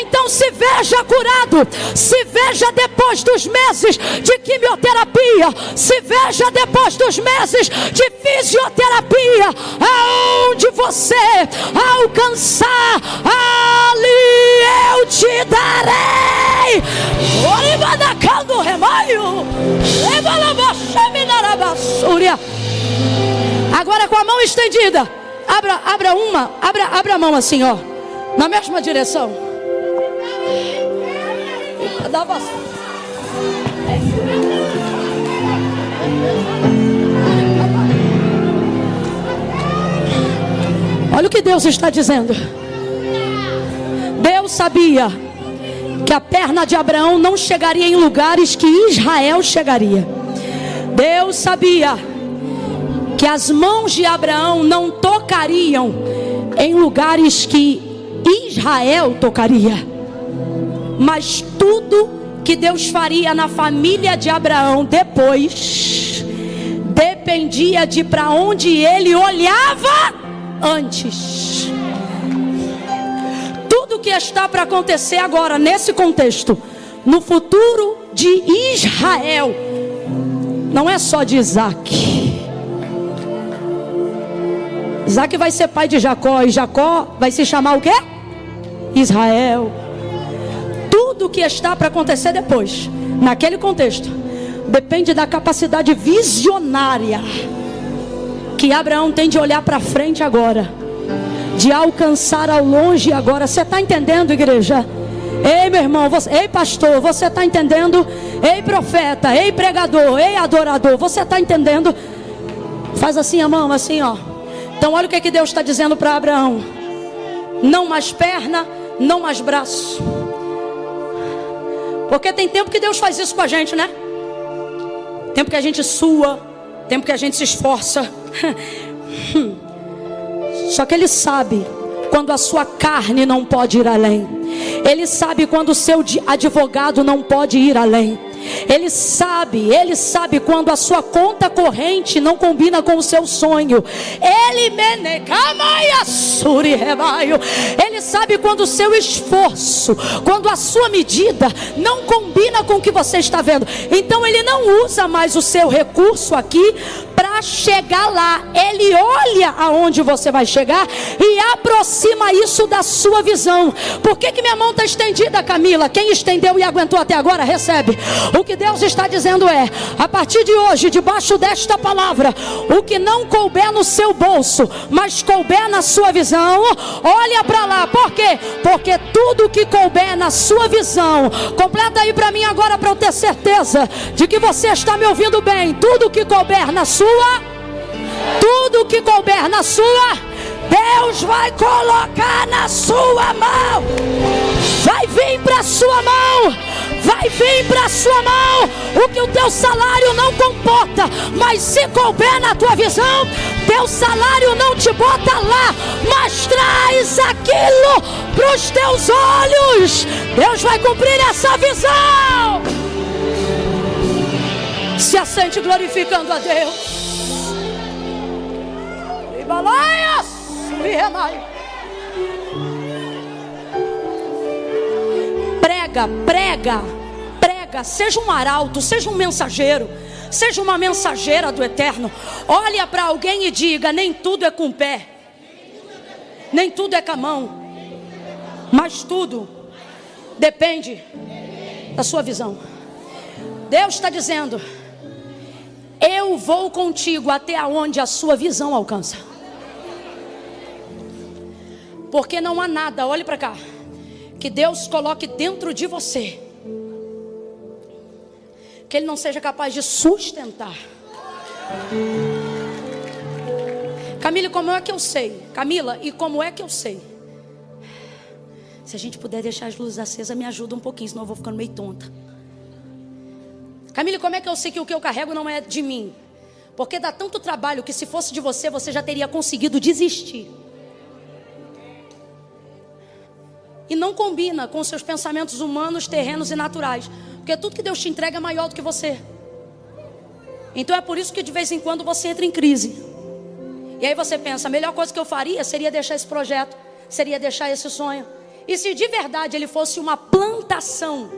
então se veja curado. Se veja depois dos meses de quimioterapia, se veja depois dos meses de fisioterapia. Aonde você alcançar, ali eu te darei. Oribadacando o rebanho. Agora com a mão estendida, abra a mão assim, ó, na mesma direção. Olha o que Deus está dizendo. Deus sabia que a perna de Abraão não chegaria em lugares que Israel chegaria. Deus sabia que as mãos de Abraão não tocariam em lugares que Israel tocaria. Mas tudo que Deus faria na família de Abraão depois dependia de para onde ele olhava antes. Tudo que está para acontecer agora nesse contexto, no futuro de Israel, não é só de Isaac. Isaac vai ser pai de Jacó, e Jacó vai se chamar o quê? Israel. Tudo que está para acontecer depois, naquele contexto, depende da capacidade visionária que Abraão tem de olhar para frente agora, de alcançar ao longe agora. Você está entendendo, igreja? Ei, meu irmão, ei, pastor, você está entendendo? Ei, profeta, ei, pregador, ei, adorador, você está entendendo? Faz assim a mão, assim, ó. Então olha o que Deus está dizendo para Abraão: não mais perna, não mais braço. Porque tem tempo que Deus faz isso com a gente, né? Tempo que a gente sua, tempo que a gente se esforça. Só que Ele sabe quando a sua carne não pode ir além. Ele sabe quando o seu advogado não pode ir além. Ele sabe quando a sua conta corrente não combina com o seu sonho. Ele sabe quando o seu esforço, quando a sua medida não combina com o que você está vendo. Então Ele não usa mais o seu recurso aqui para chegar lá. Ele olha aonde você vai chegar e aproxima isso da sua visão. Por que minha mão está estendida, Camila? Quem estendeu e aguentou até agora, recebe. O que Deus está dizendo é: a partir de hoje, debaixo desta palavra, o que não couber no seu bolso, mas couber na sua visão, olha para lá. Por quê? Porque tudo que couber na sua visão, completa aí para mim agora, para eu ter certeza de que você está me ouvindo bem. Tudo que couber na sua, tudo que couber na sua, Deus vai colocar na sua mão. Vai vir para a sua mão. Vai vir para a sua mão o que o teu salário não comporta. Mas se couber na tua visão, teu salário não te bota lá, mas traz aquilo para os teus olhos. Deus vai cumprir essa visão. Se assente glorificando a Deus. Prega, seja um arauto, seja um mensageiro, Seja uma mensageira do Eterno. Olha para alguém e diga: nem tudo é com o pé, nem tudo é com a mão, mas tudo depende da sua visão. Deus está dizendo: eu vou contigo até onde a sua visão alcança. Porque não há nada, olhe para cá, que Deus coloque dentro de você que Ele não seja capaz de sustentar. Camila, como é que eu sei? Camila, e como é que eu sei? Se a gente puder deixar as luzes acesas, me ajuda um pouquinho, senão eu vou ficando meio tonta. Camila, como é que eu sei que o que eu carrego não é de mim? Porque dá tanto trabalho que se fosse de você, você já teria conseguido desistir. E não combina com seus pensamentos humanos, terrenos e naturais. Porque tudo que Deus te entrega é maior do que você. Então é por isso que de vez em quando você entra em crise. E aí você pensa: a melhor coisa que eu faria seria deixar esse projeto, seria deixar esse sonho. E se de verdade ele fosse uma plantação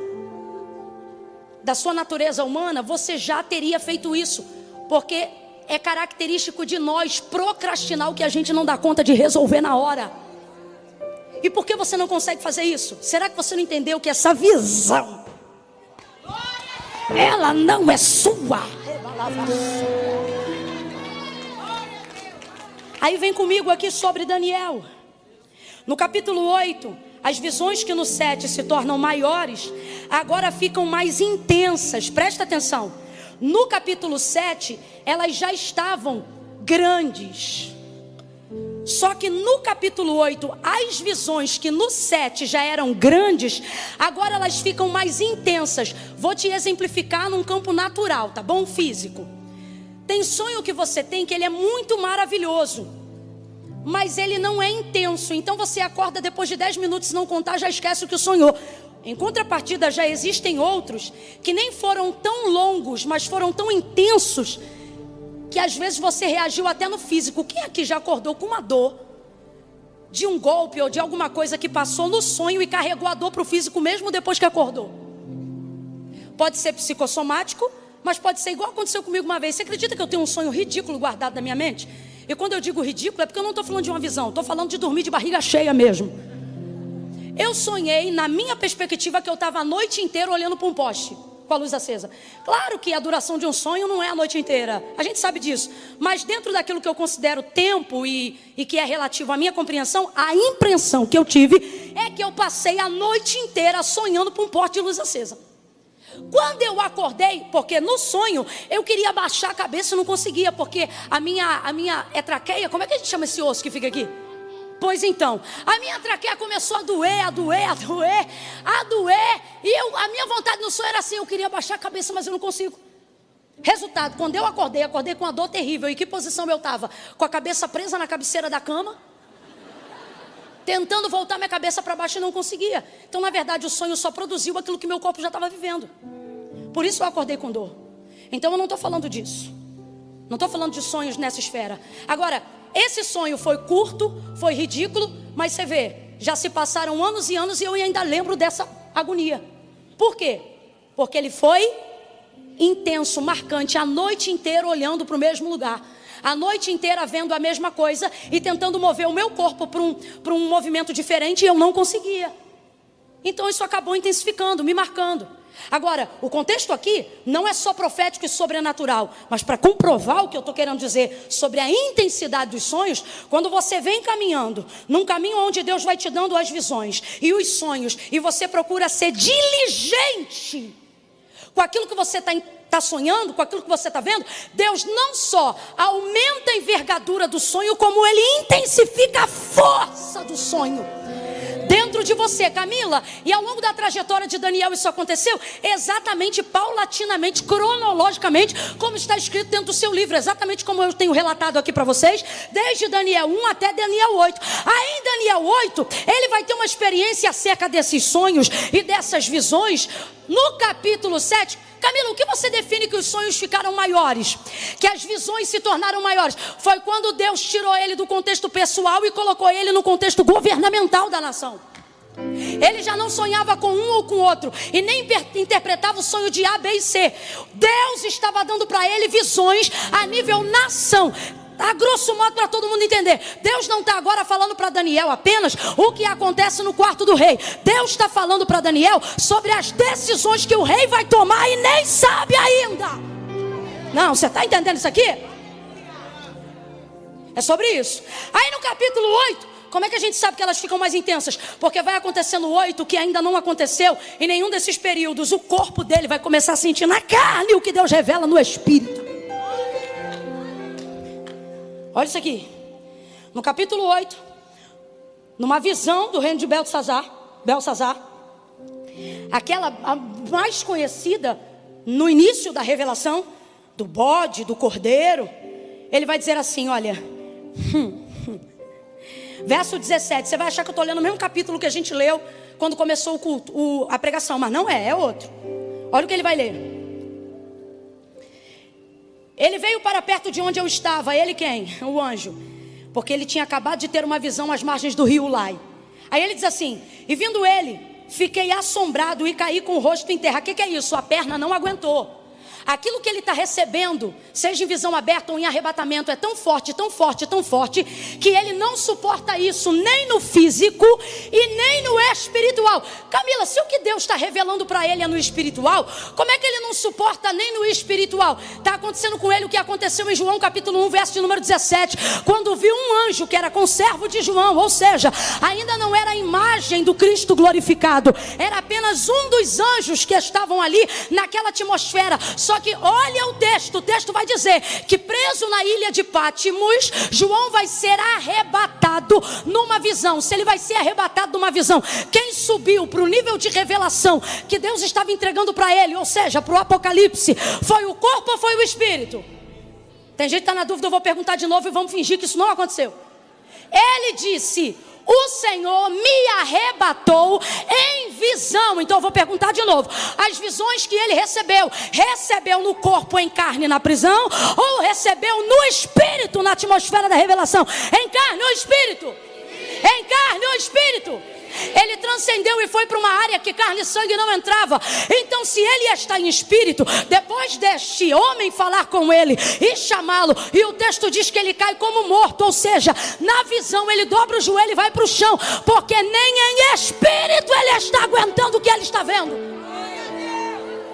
da sua natureza humana, você já teria feito isso. Porque é característico de nós procrastinar o que a gente não dá conta de resolver na hora. E por que você não consegue fazer isso? Será que você não entendeu que essa visão, ela não é sua? Aí vem comigo aqui sobre Daniel. No capítulo 8, as visões que no 7 se tornam maiores, agora ficam mais intensas. Presta atenção. No capítulo 7, elas já estavam grandes. Só que no capítulo 8, as visões que no 7 já eram grandes, agora elas ficam mais intensas. Vou te exemplificar num campo natural, tá bom? Físico. Tem sonho que você tem que ele é muito maravilhoso, mas ele não é intenso. Então você acorda depois de 10 minutos, se não contar, já esquece o que sonhou. Em contrapartida, já existem outros que nem foram tão longos, mas foram tão intensos, que às vezes você reagiu até no físico. Quem aqui já acordou com uma dor de um golpe ou de alguma coisa que passou no sonho e carregou a dor para o físico mesmo depois que acordou? Pode ser psicossomático, mas pode ser igual aconteceu comigo uma vez. Você acredita que eu tenho um sonho ridículo guardado na minha mente? E quando eu digo ridículo é porque eu não estou falando de uma visão, estou falando de dormir de barriga cheia mesmo. Eu sonhei, na minha perspectiva, que eu estava a noite inteira olhando para um poste com a luz acesa. Claro que a duração de um sonho não é a noite inteira, a gente sabe disso, mas dentro daquilo que eu considero tempo e que é relativo à minha compreensão, a impressão que eu tive é que eu passei a noite inteira sonhando com um poste de luz acesa. Quando eu acordei, porque no sonho eu queria abaixar a cabeça e não conseguia, porque a minha traqueia, como é que a gente chama esse osso que fica aqui? Pois então, a minha traqueia começou a doer, e a minha vontade no sonho era assim: eu queria baixar a cabeça, mas eu não consigo. Resultado, quando eu acordei com uma dor terrível. E que posição eu estava? Com a cabeça presa na cabeceira da cama, tentando voltar minha cabeça para baixo e não conseguia. Então, na verdade, o sonho só produziu aquilo que meu corpo já estava vivendo. Por isso eu acordei com dor. Então eu não estou falando disso. Não estou falando de sonhos nessa esfera. Agora, esse sonho foi curto, foi ridículo, mas você vê, já se passaram anos e anos e eu ainda lembro dessa agonia. Por quê? Porque ele foi intenso, marcante, a noite inteira olhando para o mesmo lugar, a noite inteira vendo a mesma coisa e tentando mover o meu corpo para um movimento diferente, e eu não conseguia. Então isso acabou intensificando, me marcando. Agora, o contexto aqui não é só profético e sobrenatural, mas para comprovar o que eu estou querendo dizer sobre a intensidade dos sonhos, quando você vem caminhando num caminho onde Deus vai te dando as visões e os sonhos, e você procura ser diligente com aquilo que você está sonhando, com aquilo que você está vendo, Deus não só aumenta a envergadura do sonho, como Ele intensifica a força do sonho dentro de você, Camila. E ao longo da trajetória de Daniel isso aconteceu exatamente, paulatinamente, cronologicamente, como está escrito dentro do seu livro, exatamente como eu tenho relatado aqui para vocês, desde Daniel 1 até Daniel 8. Aí em Daniel 8, ele vai ter uma experiência acerca desses sonhos e dessas visões. No capítulo 7, Camila, o que você define que os sonhos ficaram maiores? Que as visões se tornaram maiores? Foi quando Deus tirou ele do contexto pessoal e colocou ele no contexto governamental da nação. Ele já não sonhava com um ou com outro, e nem interpretava o sonho de A, B e C. Deus estava dando para ele visões a nível nação. A grosso modo, para todo mundo entender, Deus não está agora falando para Daniel apenas o que acontece no quarto do rei. Deus está falando para Daniel sobre as decisões que o rei vai tomar e nem sabe ainda. Não, você está entendendo isso aqui? É sobre isso. Aí no capítulo 8, como é que a gente sabe que elas ficam mais intensas? Porque vai acontecer no 8 que ainda não aconteceu em nenhum desses períodos. O corpo dele vai começar a sentir na carne o que Deus revela no espírito. Olha isso aqui. No capítulo 8, numa visão do reino de Belsazar, aquela a mais conhecida no início da revelação, do bode, do cordeiro, ele vai dizer assim, olha, verso 17, você vai achar que eu estou lendo o mesmo capítulo que a gente leu quando começou o culto, a pregação, mas não é outro. Olha o que ele vai ler. Ele veio para perto de onde eu estava. Ele quem? O anjo. Porque ele tinha acabado de ter uma visão às margens do rio Ulai. Aí ele diz assim, e vindo ele, fiquei assombrado e caí com o rosto em terra. O que é isso? A perna não aguentou. Aquilo que ele está recebendo, seja em visão aberta ou em arrebatamento, é tão forte, tão forte, tão forte, que ele não suporta isso nem no físico e nem no espiritual. Camila, se o que Deus está revelando para ele é no espiritual, como é que ele não suporta nem no espiritual? Está acontecendo com ele o que aconteceu em João capítulo 1, verso de número 17, quando viu um anjo que era conservo de João, ou seja, ainda não era a imagem do Cristo glorificado, era apenas um dos anjos que estavam ali naquela atmosfera. Só que olha o texto vai dizer que preso na ilha de Pátimos, João vai ser arrebatado numa visão. Se ele vai ser arrebatado numa visão, quem subiu para o nível de revelação que Deus estava entregando para ele, ou seja, para o Apocalipse, foi o corpo ou foi o espírito? Tem gente que está na dúvida, eu vou perguntar de novo e vamos fingir que isso não aconteceu. Ele disse, o Senhor me arrebatou em visão. Então eu vou perguntar de novo, as visões que ele recebeu no corpo, em carne, na prisão, ou recebeu no espírito, na atmosfera da revelação? Em carne ou espírito? Em carne ou espírito? Ele transcendeu e foi para uma área que carne e sangue não entrava. Então se ele está em espírito, depois deste homem falar com ele e chamá-lo, e o texto diz que ele cai como morto, ou seja, na visão ele dobra o joelho e vai para o chão, porque nem em espírito ele está aguentando o que ele está vendo.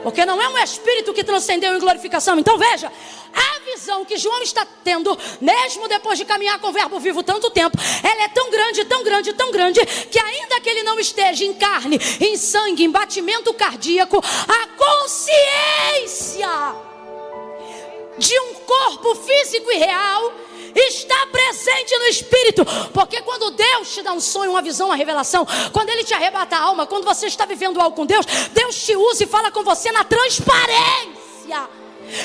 Porque não é um espírito que transcendeu em glorificação. Então veja, a visão que João está tendo, mesmo depois de caminhar com o verbo vivo tanto tempo, ela é tão grande, tão grande, tão grande, que ainda que ele não esteja em carne, em sangue, em batimento cardíaco, a consciência de um corpo físico e real está presente no espírito. Porque quando Deus te dá um sonho, uma visão, uma revelação, quando ele te arrebata a alma, quando você está vivendo algo com Deus, Deus te usa e fala com você na transparência,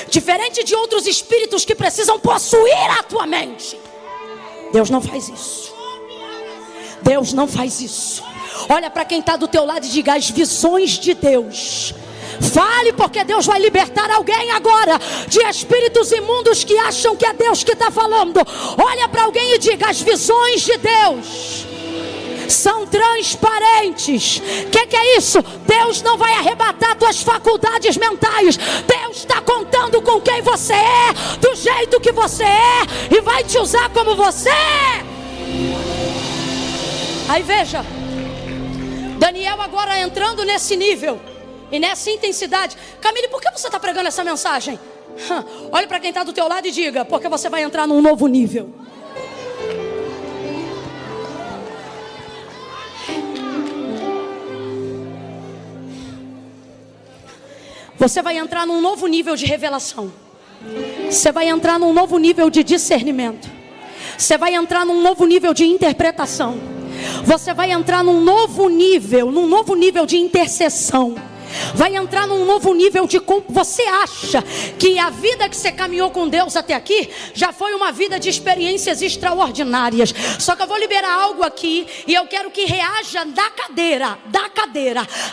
diferente de outros espíritos que precisam possuir a tua mente. Deus não faz isso. Deus não faz isso. Olha para quem está do teu lado e diga, as visões de Deus. Fale, porque Deus vai libertar alguém agora de espíritos imundos que acham que é Deus que está falando. Olha para alguém e diga, as visões de Deus são transparentes. O que é isso? Deus não vai arrebatar tuas faculdades mentais. Deus está contando com quem você é, do jeito que você é, e vai te usar como você é. Aí veja, Daniel agora entrando nesse nível e nessa intensidade. Camille, por que você está pregando essa mensagem? Olhe para quem está do teu lado e diga, porque você vai entrar num novo nível. Você vai entrar num novo nível de revelação. Você vai entrar num novo nível de discernimento. Você vai entrar num novo nível de interpretação. Você vai entrar num novo nível de intercessão. vai entrar num novo nível de... Você acha que a vida que você caminhou com Deus até aqui já foi uma vida de experiências extraordinárias. Só que eu vou liberar algo aqui e eu quero que reaja da cadeira.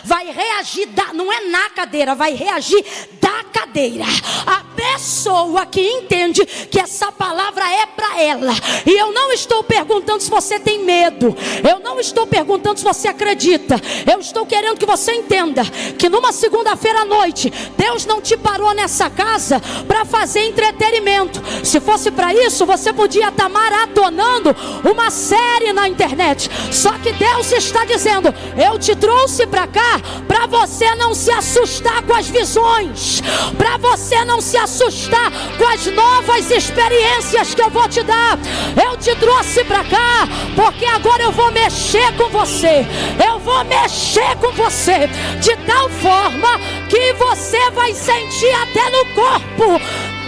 Vai reagir, não é na cadeira, vai reagir da cadeira. A pessoa que entende que essa palavra é para ela. E eu não estou perguntando se você tem medo. Eu não estou perguntando se você acredita. Eu estou querendo que você entenda que numa segunda-feira à noite, Deus não te parou nessa casa para fazer entretenimento. Se fosse para isso, você podia estar maratonando uma série na internet. Só que Deus está dizendo: eu te trouxe para cá para você não se assustar com as visões, para você não se assustar com as novas experiências que eu vou te dar. Eu te trouxe para cá porque agora eu vou mexer com você. Eu vou mexer com você de tal forma que você vai sentir até no corpo.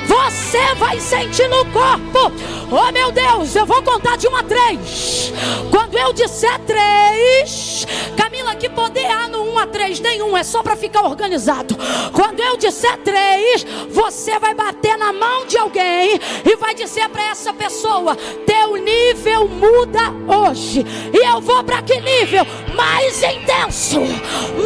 Você vai sentir no corpo. Oh meu Deus, eu vou contar de 1 a 3. Quando eu disser 3, Camila, que poder há no 1 a 3? Nenhum, é só para ficar organizado. Quando eu disser 3, você vai bater na mão de alguém e vai dizer para essa pessoa: teu nível muda hoje. E eu vou para que nível? Mais intenso,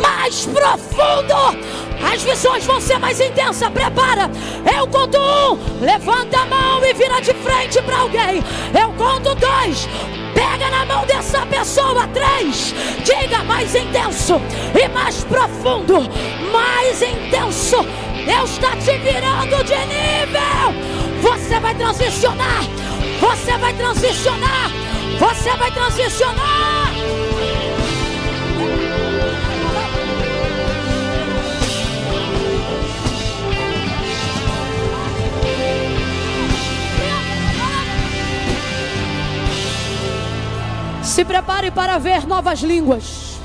mais profundo. As visões vão ser mais intensas. Prepara. Eu conto 1, levanta a mão e vira de frente para alguém. Eu conto 2, pega na mão dessa pessoa. 3, diga: mais intenso e mais profundo. Mais intenso. Deus está te virando de nível. Você vai transicionar. Você vai transicionar. Você vai transicionar. Se prepare para ver novas línguas.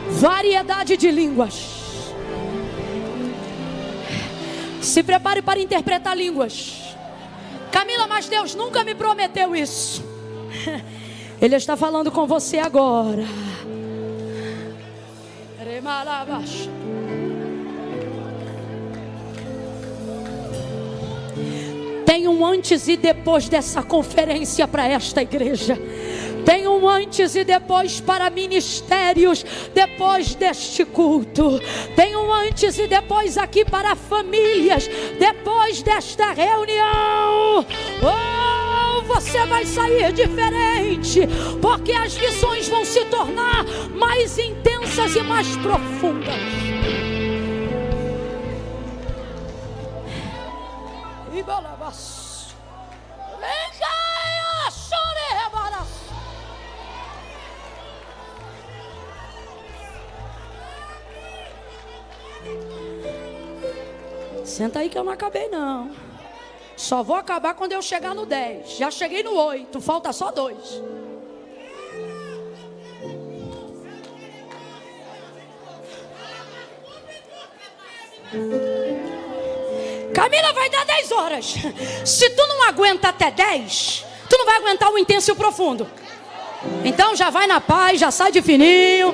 Variedade de línguas. Se prepare para interpretar línguas. Camila, mas Deus nunca me prometeu isso. Ele está falando com você agora. Tem um antes e depois dessa conferência para esta igreja. Tem um antes e depois para ministérios depois deste culto. Tem um antes e depois aqui para famílias depois desta reunião. Oh, você vai sair diferente, porque as visões vão se tornar mais intensas e mais profundas. Senta aí que eu não acabei não. Só vou acabar quando eu chegar no 10. Já cheguei no 8, falta só 2. Camila, vai dar 10 horas. Se tu não aguenta até 10, tu não vai aguentar o intenso e o profundo. Então já vai na paz, já sai de fininho,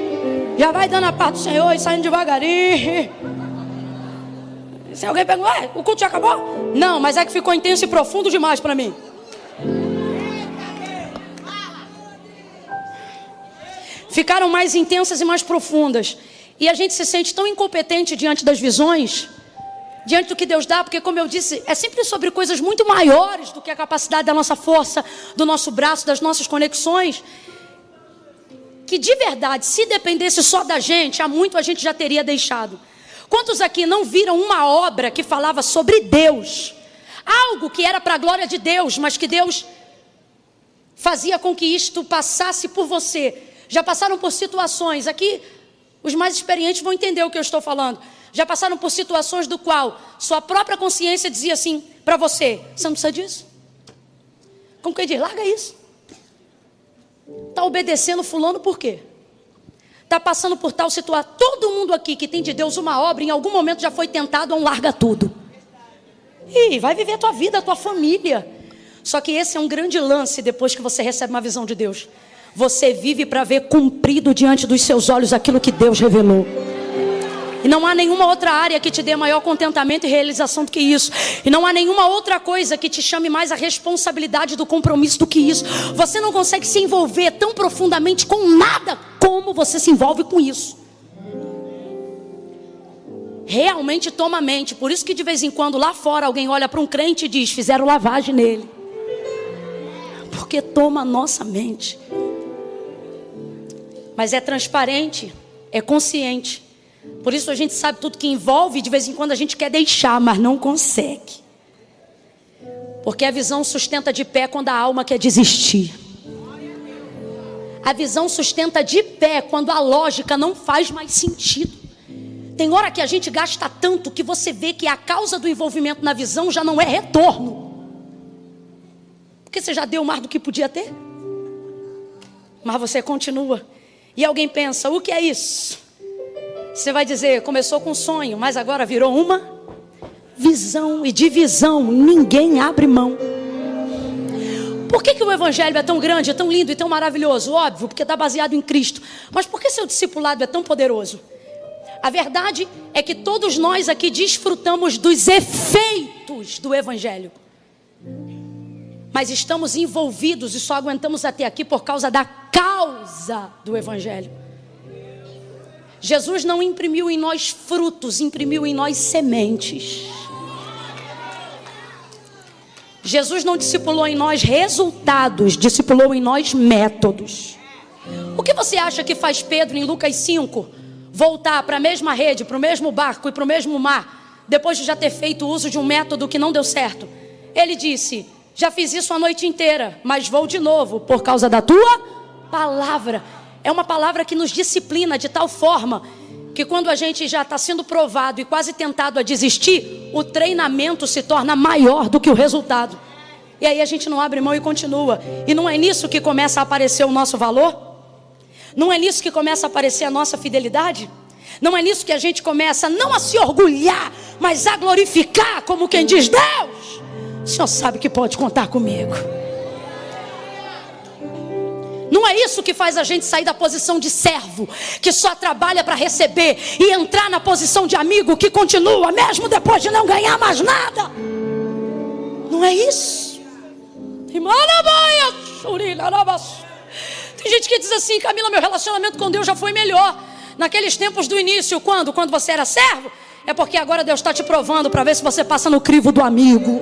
já vai dando a paz do Senhor e saindo devagarinho. Se alguém pergunta: ué, o culto já acabou? Não, mas é que ficou intenso e profundo demais para mim. Ficaram mais intensas e mais profundas. E a gente se sente tão incompetente diante das visões, diante do que Deus dá, porque, como eu disse, é sempre sobre coisas muito maiores do que a capacidade da nossa força, do nosso braço, das nossas conexões, que de verdade, se dependesse só da gente, há muito a gente já teria deixado. Quantos aqui não viram uma obra que falava sobre Deus? Algo que era para a glória de Deus, mas que Deus fazia com que isto passasse por você. Já passaram por situações, aqui os mais experientes vão entender o que eu estou falando. Já passaram por situações do qual sua própria consciência dizia assim para você: você não precisa disso. Como quem diz, larga isso. Está obedecendo fulano por quê? Está passando por tal situação. Todo mundo aqui que tem de Deus uma obra, em algum momento já foi tentado a um larga tudo. E vai viver a tua vida, a tua família. Só que esse é um grande lance depois que você recebe uma visão de Deus. você vive para ver cumprido diante dos seus olhos aquilo que Deus revelou. E não há nenhuma outra área que te dê maior contentamento e realização do que isso. E não há nenhuma outra coisa que te chame mais a responsabilidade do compromisso do que isso. Você não consegue se envolver tão profundamente com nada como você se envolve com isso. Realmente toma mente. Por isso que de vez em quando lá fora alguém olha para um crente e diz: fizeram lavagem nele. Porque toma a nossa mente. Mas é transparente, é consciente. Por isso a gente sabe tudo que envolve. De vez em quando a gente quer deixar, mas não consegue. Porque a visão sustenta de pé quando a alma quer desistir. A visão sustenta de pé quando a lógica não faz mais sentido. Tem hora que a gente gasta tanto que você vê que a causa do envolvimento na visão já não é retorno. Porque você já deu mais do que podia ter. Mas você continua. E alguém pensa: o que é isso? Você vai dizer: começou com um sonho, mas agora virou uma visão. E de visão ninguém abre mão. Por que o evangelho é tão grande, é tão lindo e tão maravilhoso? Óbvio, porque está baseado em Cristo. Mas por que seu discipulado é tão poderoso? A verdade é que todos nós aqui desfrutamos dos efeitos do evangelho. Mas estamos envolvidos e só aguentamos até aqui por causa da causa do evangelho. Jesus não imprimiu em nós frutos, imprimiu em nós sementes. Jesus não discipulou em nós resultados, discipulou em nós métodos. O que você acha que faz Pedro em Lucas 5 voltar para a mesma rede, para o mesmo barco e para o mesmo mar, depois de já ter feito uso de um método que não deu certo? Ele disse: já fiz isso a noite inteira, mas vou de novo por causa da tua palavra. É uma palavra que nos disciplina de tal forma que quando a gente já está sendo provado e quase tentado a desistir, o treinamento se torna maior do que o resultado. E aí a gente não abre mão e continua. E não é nisso que começa a aparecer o nosso valor? Não é nisso que começa a aparecer a nossa fidelidade? Não é nisso que a gente começa não a se orgulhar, mas a glorificar, como quem diz: Deus, o Senhor sabe que pode contar comigo. Não é isso que faz a gente sair da posição de servo, que só trabalha para receber, e entrar na posição de amigo que continua, mesmo depois de não ganhar mais nada. Não é isso. Tem gente que diz assim: Camila, meu relacionamento com Deus já foi melhor naqueles tempos do início. Quando você era servo? É porque agora Deus está te provando para ver se você passa no crivo do amigo.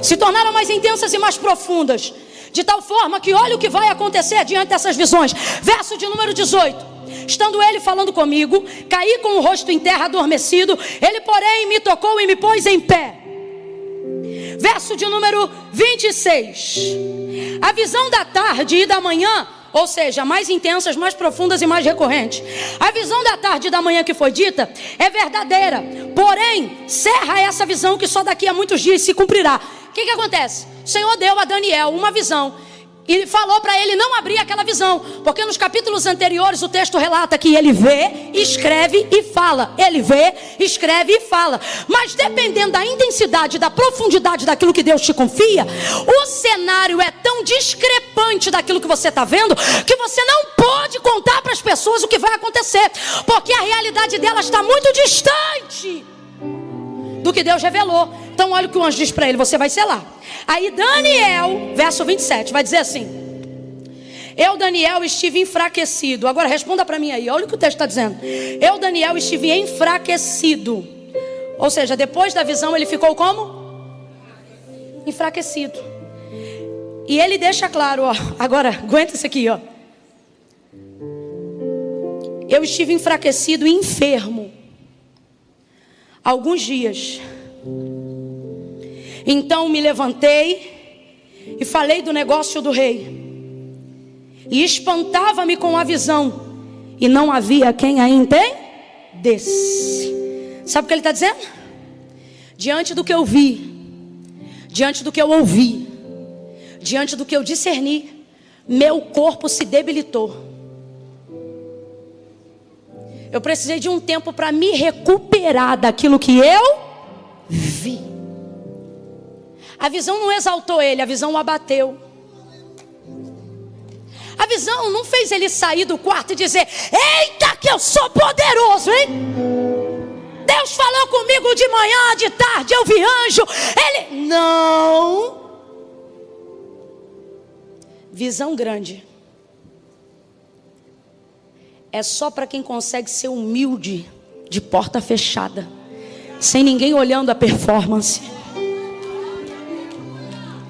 Se tornaram mais intensas e mais profundas, de tal forma que olha o que vai acontecer diante dessas visões. Verso de número 18: estando ele falando comigo, caí com o rosto em terra adormecido. Ele, porém, me tocou e me pôs em pé. Verso de número 26: a visão da tarde e da manhã, ou seja, mais intensas, mais profundas e mais recorrentes. A visão da tarde e da manhã que foi dita é verdadeira, porém cerra essa visão que só daqui a muitos dias se cumprirá. O que acontece? O Senhor deu a Daniel uma visão e falou para ele não abrir aquela visão, porque nos capítulos anteriores o texto relata que ele vê, escreve e fala. Ele vê, escreve e fala. Mas dependendo da intensidade, da profundidade daquilo que Deus te confia, o cenário é tão discrepante daquilo que você está vendo, que você não pode contar para as pessoas o que vai acontecer, porque a realidade delas está muito distante do que Deus revelou. Então olha o que o anjo diz para ele: você vai selar. Aí Daniel, verso 27, vai dizer assim: eu, Daniel, estive enfraquecido. Agora responda para mim aí, olha o que o texto está dizendo. Eu, Daniel, estive enfraquecido. Ou seja, depois da visão ele ficou como? Enfraquecido. E ele deixa claro, ó, agora aguenta isso aqui, ó. Eu estive enfraquecido e enfermo alguns dias. Então me levantei e falei do negócio do rei, e espantava-me com a visão, e não havia quem a entendesse. Sabe o que ele está dizendo? Diante do que eu vi, diante do que eu ouvi, diante do que eu discerni, meu corpo se debilitou. Eu precisei de um tempo para me recuperar daquilo que eu vi. A visão não exaltou ele, a visão o abateu. A visão não fez ele sair do quarto e dizer: eita, que eu sou poderoso, hein? Deus falou comigo de manhã, de tarde, eu vi anjo. Ele, não. Visão grande é só para quem consegue ser humilde, de porta fechada, sem ninguém olhando a performance.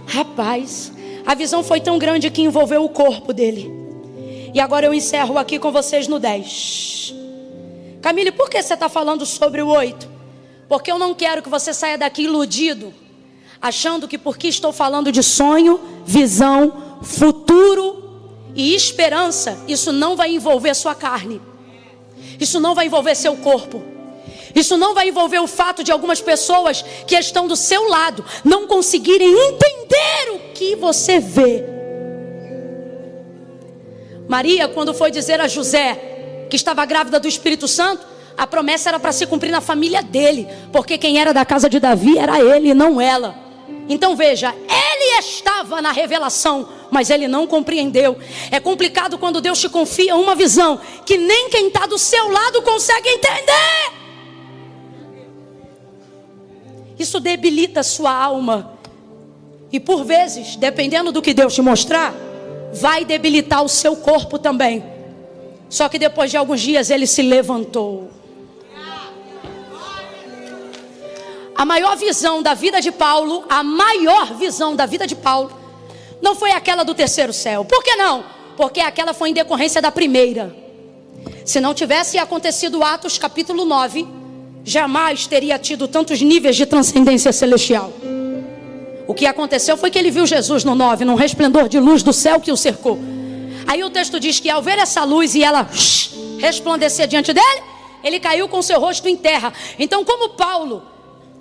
Rapaz, a visão foi tão grande que envolveu o corpo dele. E agora eu encerro aqui com vocês no 10. Camille, por que você está falando sobre o 8? Porque eu não quero que você saia daqui iludido, achando que porque estou falando de sonho, visão, futuro e esperança, isso não vai envolver sua carne, isso não vai envolver seu corpo, isso não vai envolver o fato de algumas pessoas que estão do seu lado não conseguirem entender o que você vê. Maria, quando foi dizer a José que estava grávida do Espírito Santo, a promessa era para se cumprir na família dele, porque quem era da casa de Davi era ele e não ela. Então veja, ele estava na revelação, mas ele não compreendeu. É complicado quando Deus te confia uma visão que nem quem está do seu lado consegue entender. Isso debilita a sua alma. E por vezes, dependendo do que Deus te mostrar, vai debilitar o seu corpo também. Só que depois de alguns dias ele se levantou. A maior visão da vida de Paulo, a maior visão da vida de Paulo, não foi aquela do terceiro céu. Por que não? Porque aquela foi em decorrência da primeira. Se não tivesse acontecido Atos capítulo 9, jamais teria tido tantos níveis de transcendência celestial. O que aconteceu foi que ele viu Jesus no 9, num resplendor de luz do céu que o cercou. Aí o texto diz que ao ver essa luz e ela resplandecer diante dele, ele caiu com seu rosto em terra. Então, como Paulo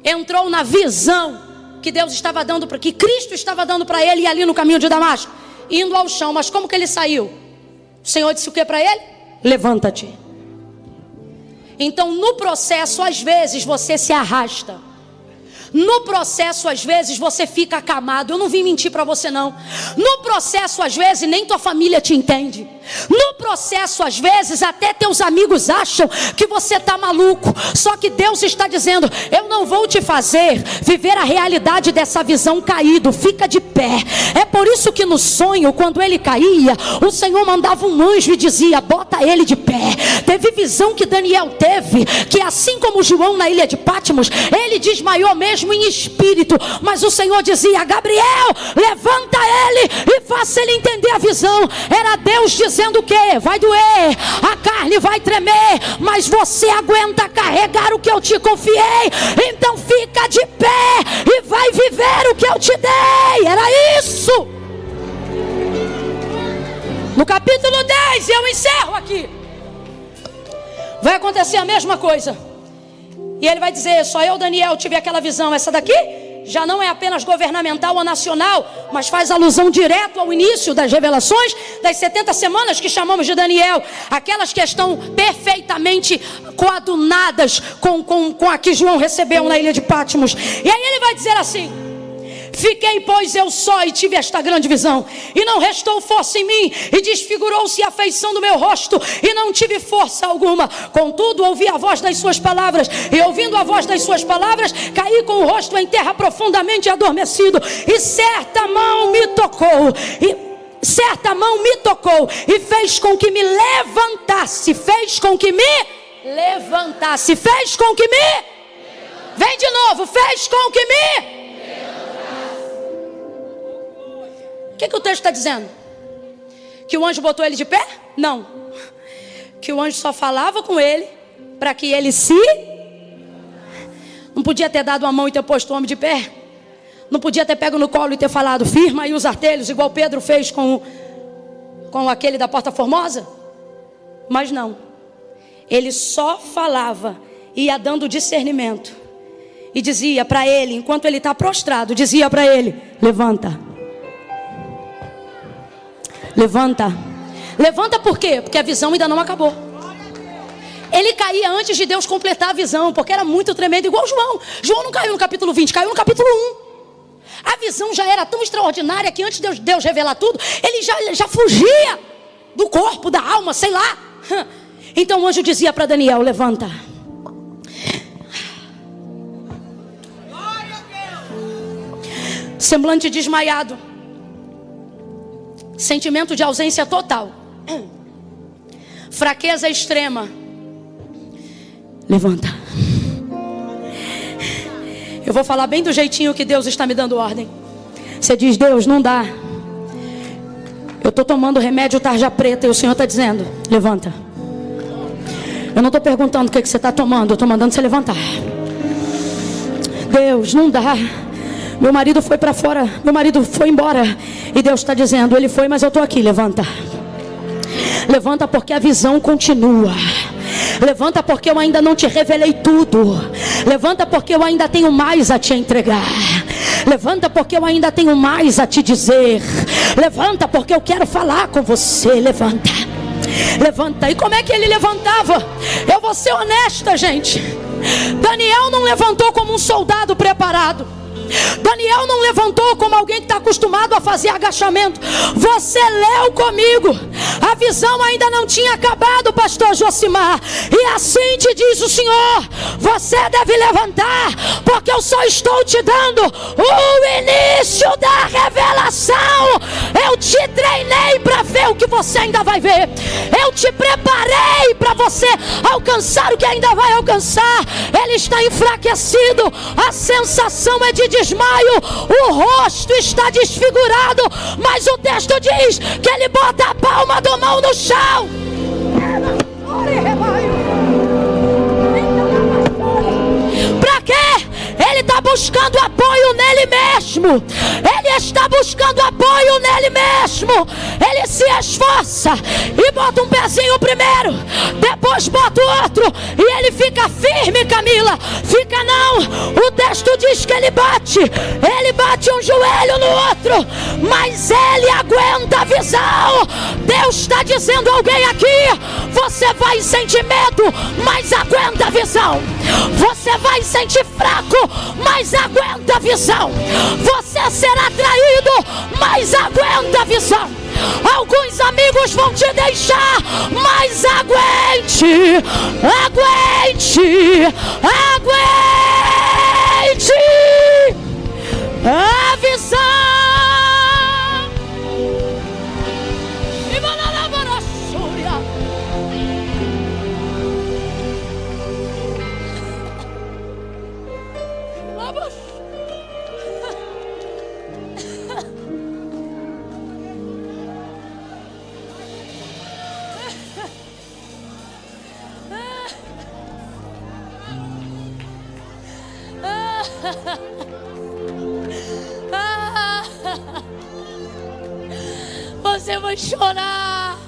entrou na visão que Deus estava dando, que Cristo estava dando para ele, e ali no caminho de Damasco, indo ao chão, mas como que ele saiu? O Senhor disse o que para ele? Levanta-te. Então no processo, às vezes você se arrasta. No processo, às vezes, você fica acamado. Eu não vim mentir para você, não. No processo, às vezes, nem tua família te entende. No processo, às vezes, até teus amigos acham que você está maluco. Só que Deus está dizendo: eu não vou te fazer viver a realidade dessa visão caído. Fica de pé. É por isso que no sonho, quando ele caía, o Senhor mandava um anjo e dizia: bota ele de pé. Teve visão que Daniel teve, que assim como João na ilha de Patmos, ele desmaiou mesmo em espírito, mas o Senhor dizia: Gabriel, levanta ele e faça ele entender a visão. Era Deus dizendo o que? Vai doer, a carne vai tremer, mas você aguenta carregar o que eu te confiei. Então fica de pé e vai viver o que eu te dei. Era isso. No capítulo 10, eu encerro aqui, vai acontecer a mesma coisa. E ele vai dizer: só eu, Daniel, tive aquela visão. Essa daqui já não é apenas governamental ou nacional, mas faz alusão direto ao início das revelações das 70 semanas que chamamos de Daniel. Aquelas que estão perfeitamente coadunadas com a que João recebeu na ilha de Patmos. E aí ele vai dizer assim: fiquei, pois, eu só e tive esta grande visão, e não restou força em mim, e desfigurou-se a feição do meu rosto, e não tive força alguma. Contudo, ouvi a voz das suas palavras, e ouvindo a voz das suas palavras, caí com o rosto em terra profundamente adormecido, e certa mão me tocou, e fez com que me levantasse, vem de novo, fez com que me... O que o texto está dizendo? Que o anjo botou ele de pé? Não. Que o anjo só falava com ele para que ele se... Não podia ter dado a mão e ter posto o homem de pé? Não podia ter pego no colo e ter falado: firma aí os artelhos, igual Pedro fez com aquele da Porta Formosa? Mas não. Ele só falava, ia dando discernimento, e dizia para ele, enquanto ele está prostrado, dizia para ele: levanta. Levanta por quê? Porque a visão ainda não acabou. Ele caía antes de Deus completar a visão, porque era muito tremendo, igual João. João não caiu no capítulo 20, caiu no capítulo 1. A visão já era tão extraordinária que antes de Deus revelar tudo, ele já fugia. do corpo, da alma, sei lá. Então o anjo dizia para Daniel: levanta. Semblante desmaiado, sentimento de ausência total, fraqueza extrema. Levanta. Eu vou falar bem do jeitinho que Deus está me dando ordem. Você diz: Deus, não dá. Eu estou tomando remédio tarja preta e o Senhor está dizendo: levanta. Eu não estou perguntando o que você está tomando, eu estou mandando você levantar. Deus, não dá. Meu marido foi para fora, meu marido foi embora. E Deus está dizendo: ele foi, mas eu estou aqui. Levanta. Levanta, porque a visão continua. Levanta, porque eu ainda não te revelei tudo. Levanta, porque eu ainda tenho mais a te entregar. Levanta, porque eu ainda tenho mais a te dizer. Levanta, porque eu quero falar com você. Levanta. Levanta. E como é que ele levantava? Eu vou ser honesta, gente. Daniel não levantou como um soldado preparado. Daniel não levantou como alguém que está acostumado a fazer agachamento. Você leu comigo. A visão ainda não tinha acabado, pastor Josimar. E assim te diz o Senhor: você deve levantar, porque eu só estou te dando o início da revelação. Eu te treinei para ver o que você ainda vai ver. Eu te preparei para você alcançar o que ainda vai alcançar. Ele está enfraquecido. A sensação é de desmaio, o rosto está desfigurado, mas o texto diz que ele bota a palma da mão no chão. Para quê? Ele está buscando apoio nele mesmo. Ele está buscando apoio nele mesmo. Ele se esforça e bota um pezinho primeiro, depois bota o outro, e ele fica firme, Camila. Fica não. O texto diz que ele bate um joelho no outro, mas ele aguenta a visão. Deus está dizendo a alguém aqui: você vai sentir medo, mas aguenta a visão. Você vai sentir fraco, mas aguenta a visão. Você será traído, mas aguenta a visão. Alguns amigos vão te deixar, mas aguente, aguente, aguente a visão. Você vai chorar.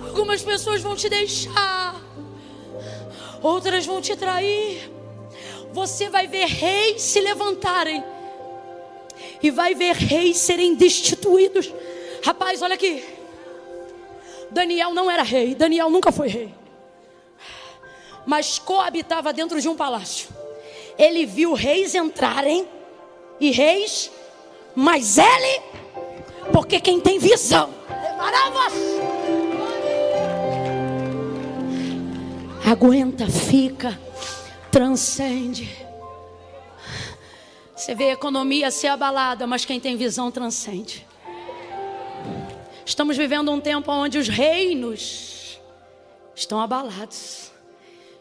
Algumas pessoas vão te deixar, outras vão te trair. Você vai ver reis se levantarem e vai ver reis serem destituídos. Rapaz, olha aqui. Daniel não era rei, Daniel nunca foi rei, mas coabitava dentro de um palácio. Ele viu reis entrarem e reis, mas ele, porque quem tem visão, aguenta, fica, transcende. Você vê a economia ser abalada, mas quem tem visão transcende. Estamos vivendo um tempo onde os reinos estão abalados.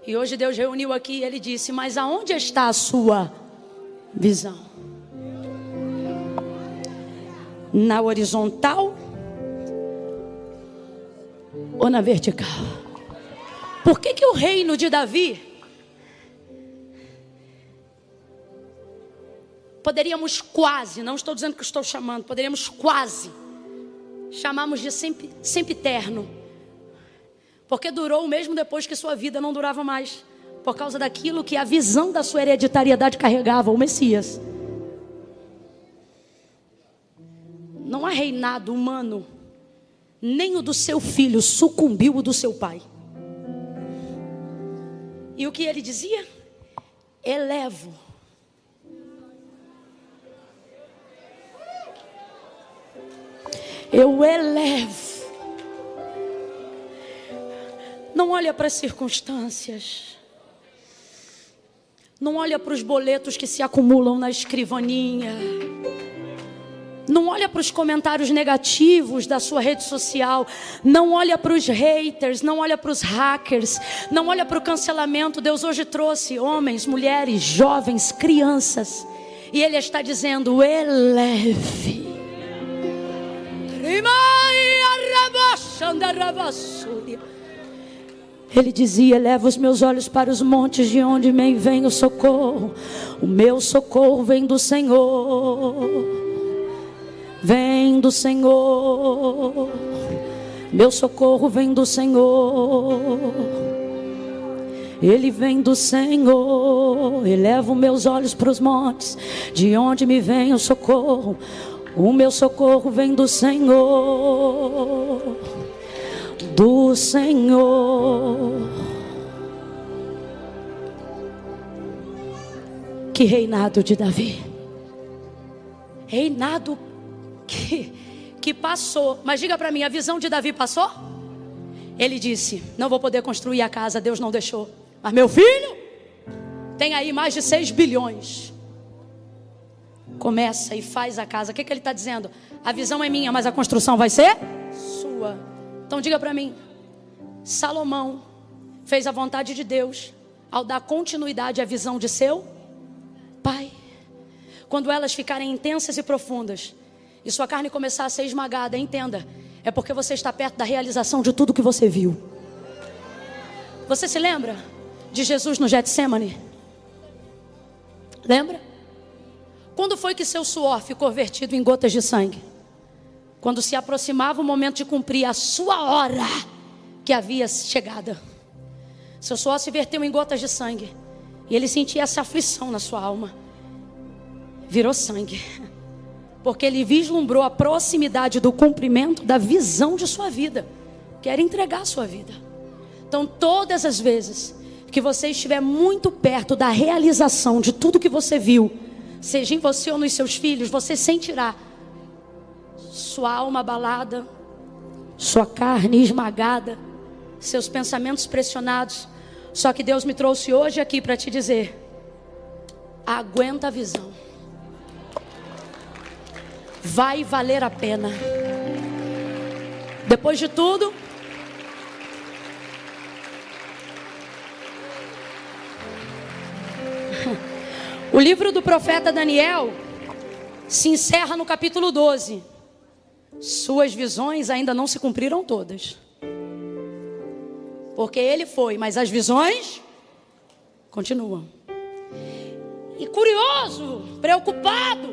E hoje Deus reuniu aqui e Ele disse: mas aonde está a sua visão? Na horizontal ou na vertical? Por que que o reino de Davi, poderíamos quase, não estou dizendo que estou chamando, poderíamos quase chamarmos de sempiterno, porque durou mesmo depois que sua vida não durava mais, por causa daquilo que a visão da sua hereditariedade carregava, o Messias. Não há reinado humano, nem o do seu filho sucumbiu o do seu pai. E o que ele dizia? Elevo. eu elevo. Não olha para as circunstâncias. Não olha para os boletos que se acumulam na escrivaninha. Não olha para os comentários negativos da sua rede social. Não olha para os haters. Não olha para os hackers. Não olha para o cancelamento. Deus hoje trouxe homens, mulheres, jovens, crianças. E Ele está dizendo: eleve. Ele dizia: eleva os meus olhos para os montes, de onde me vem o socorro. O meu socorro vem do Senhor. Vem do Senhor. Meu socorro vem do Senhor. Ele vem do Senhor. Elevo meus olhos para os montes, de onde me vem o socorro. O meu socorro vem do Senhor. Do Senhor. Que reinado de Davi. Reinado que passou. Mas diga para mim, a visão de Davi passou? Ele disse: não vou poder construir a casa, Deus não deixou. Mas meu filho tem aí mais de 6 bilhões. Começa e faz a casa. O que ele está dizendo? A visão é minha, mas a construção vai ser sua. Então diga para mim, Salomão fez a vontade de Deus ao dar continuidade à visão de seu pai. Quando elas ficarem intensas e profundas e sua carne começar a ser esmagada, entenda, é porque você está perto da realização de tudo que você viu. Você se lembra de Jesus no Getsemane? Lembra? Quando foi que seu suor ficou vertido em gotas de sangue? Quando se aproximava o momento de cumprir a sua hora que havia chegado. Seu suor se verteu em gotas de sangue. E ele sentia essa aflição na sua alma. Virou sangue. Porque ele vislumbrou a proximidade do cumprimento da visão de sua vida. Que era entregar a sua vida. Então todas as vezes que você estiver muito perto da realização de tudo que você viu, seja em você ou nos seus filhos, você sentirá sua alma abalada, sua carne esmagada, seus pensamentos pressionados. Só que Deus me trouxe hoje aqui para te dizer: aguenta a visão, vai valer a pena. Depois de tudo, o livro do profeta Daniel se encerra no capítulo 12. Suas visões ainda não se cumpriram todas. Porque ele foi, mas as visões continuam. E curioso, preocupado,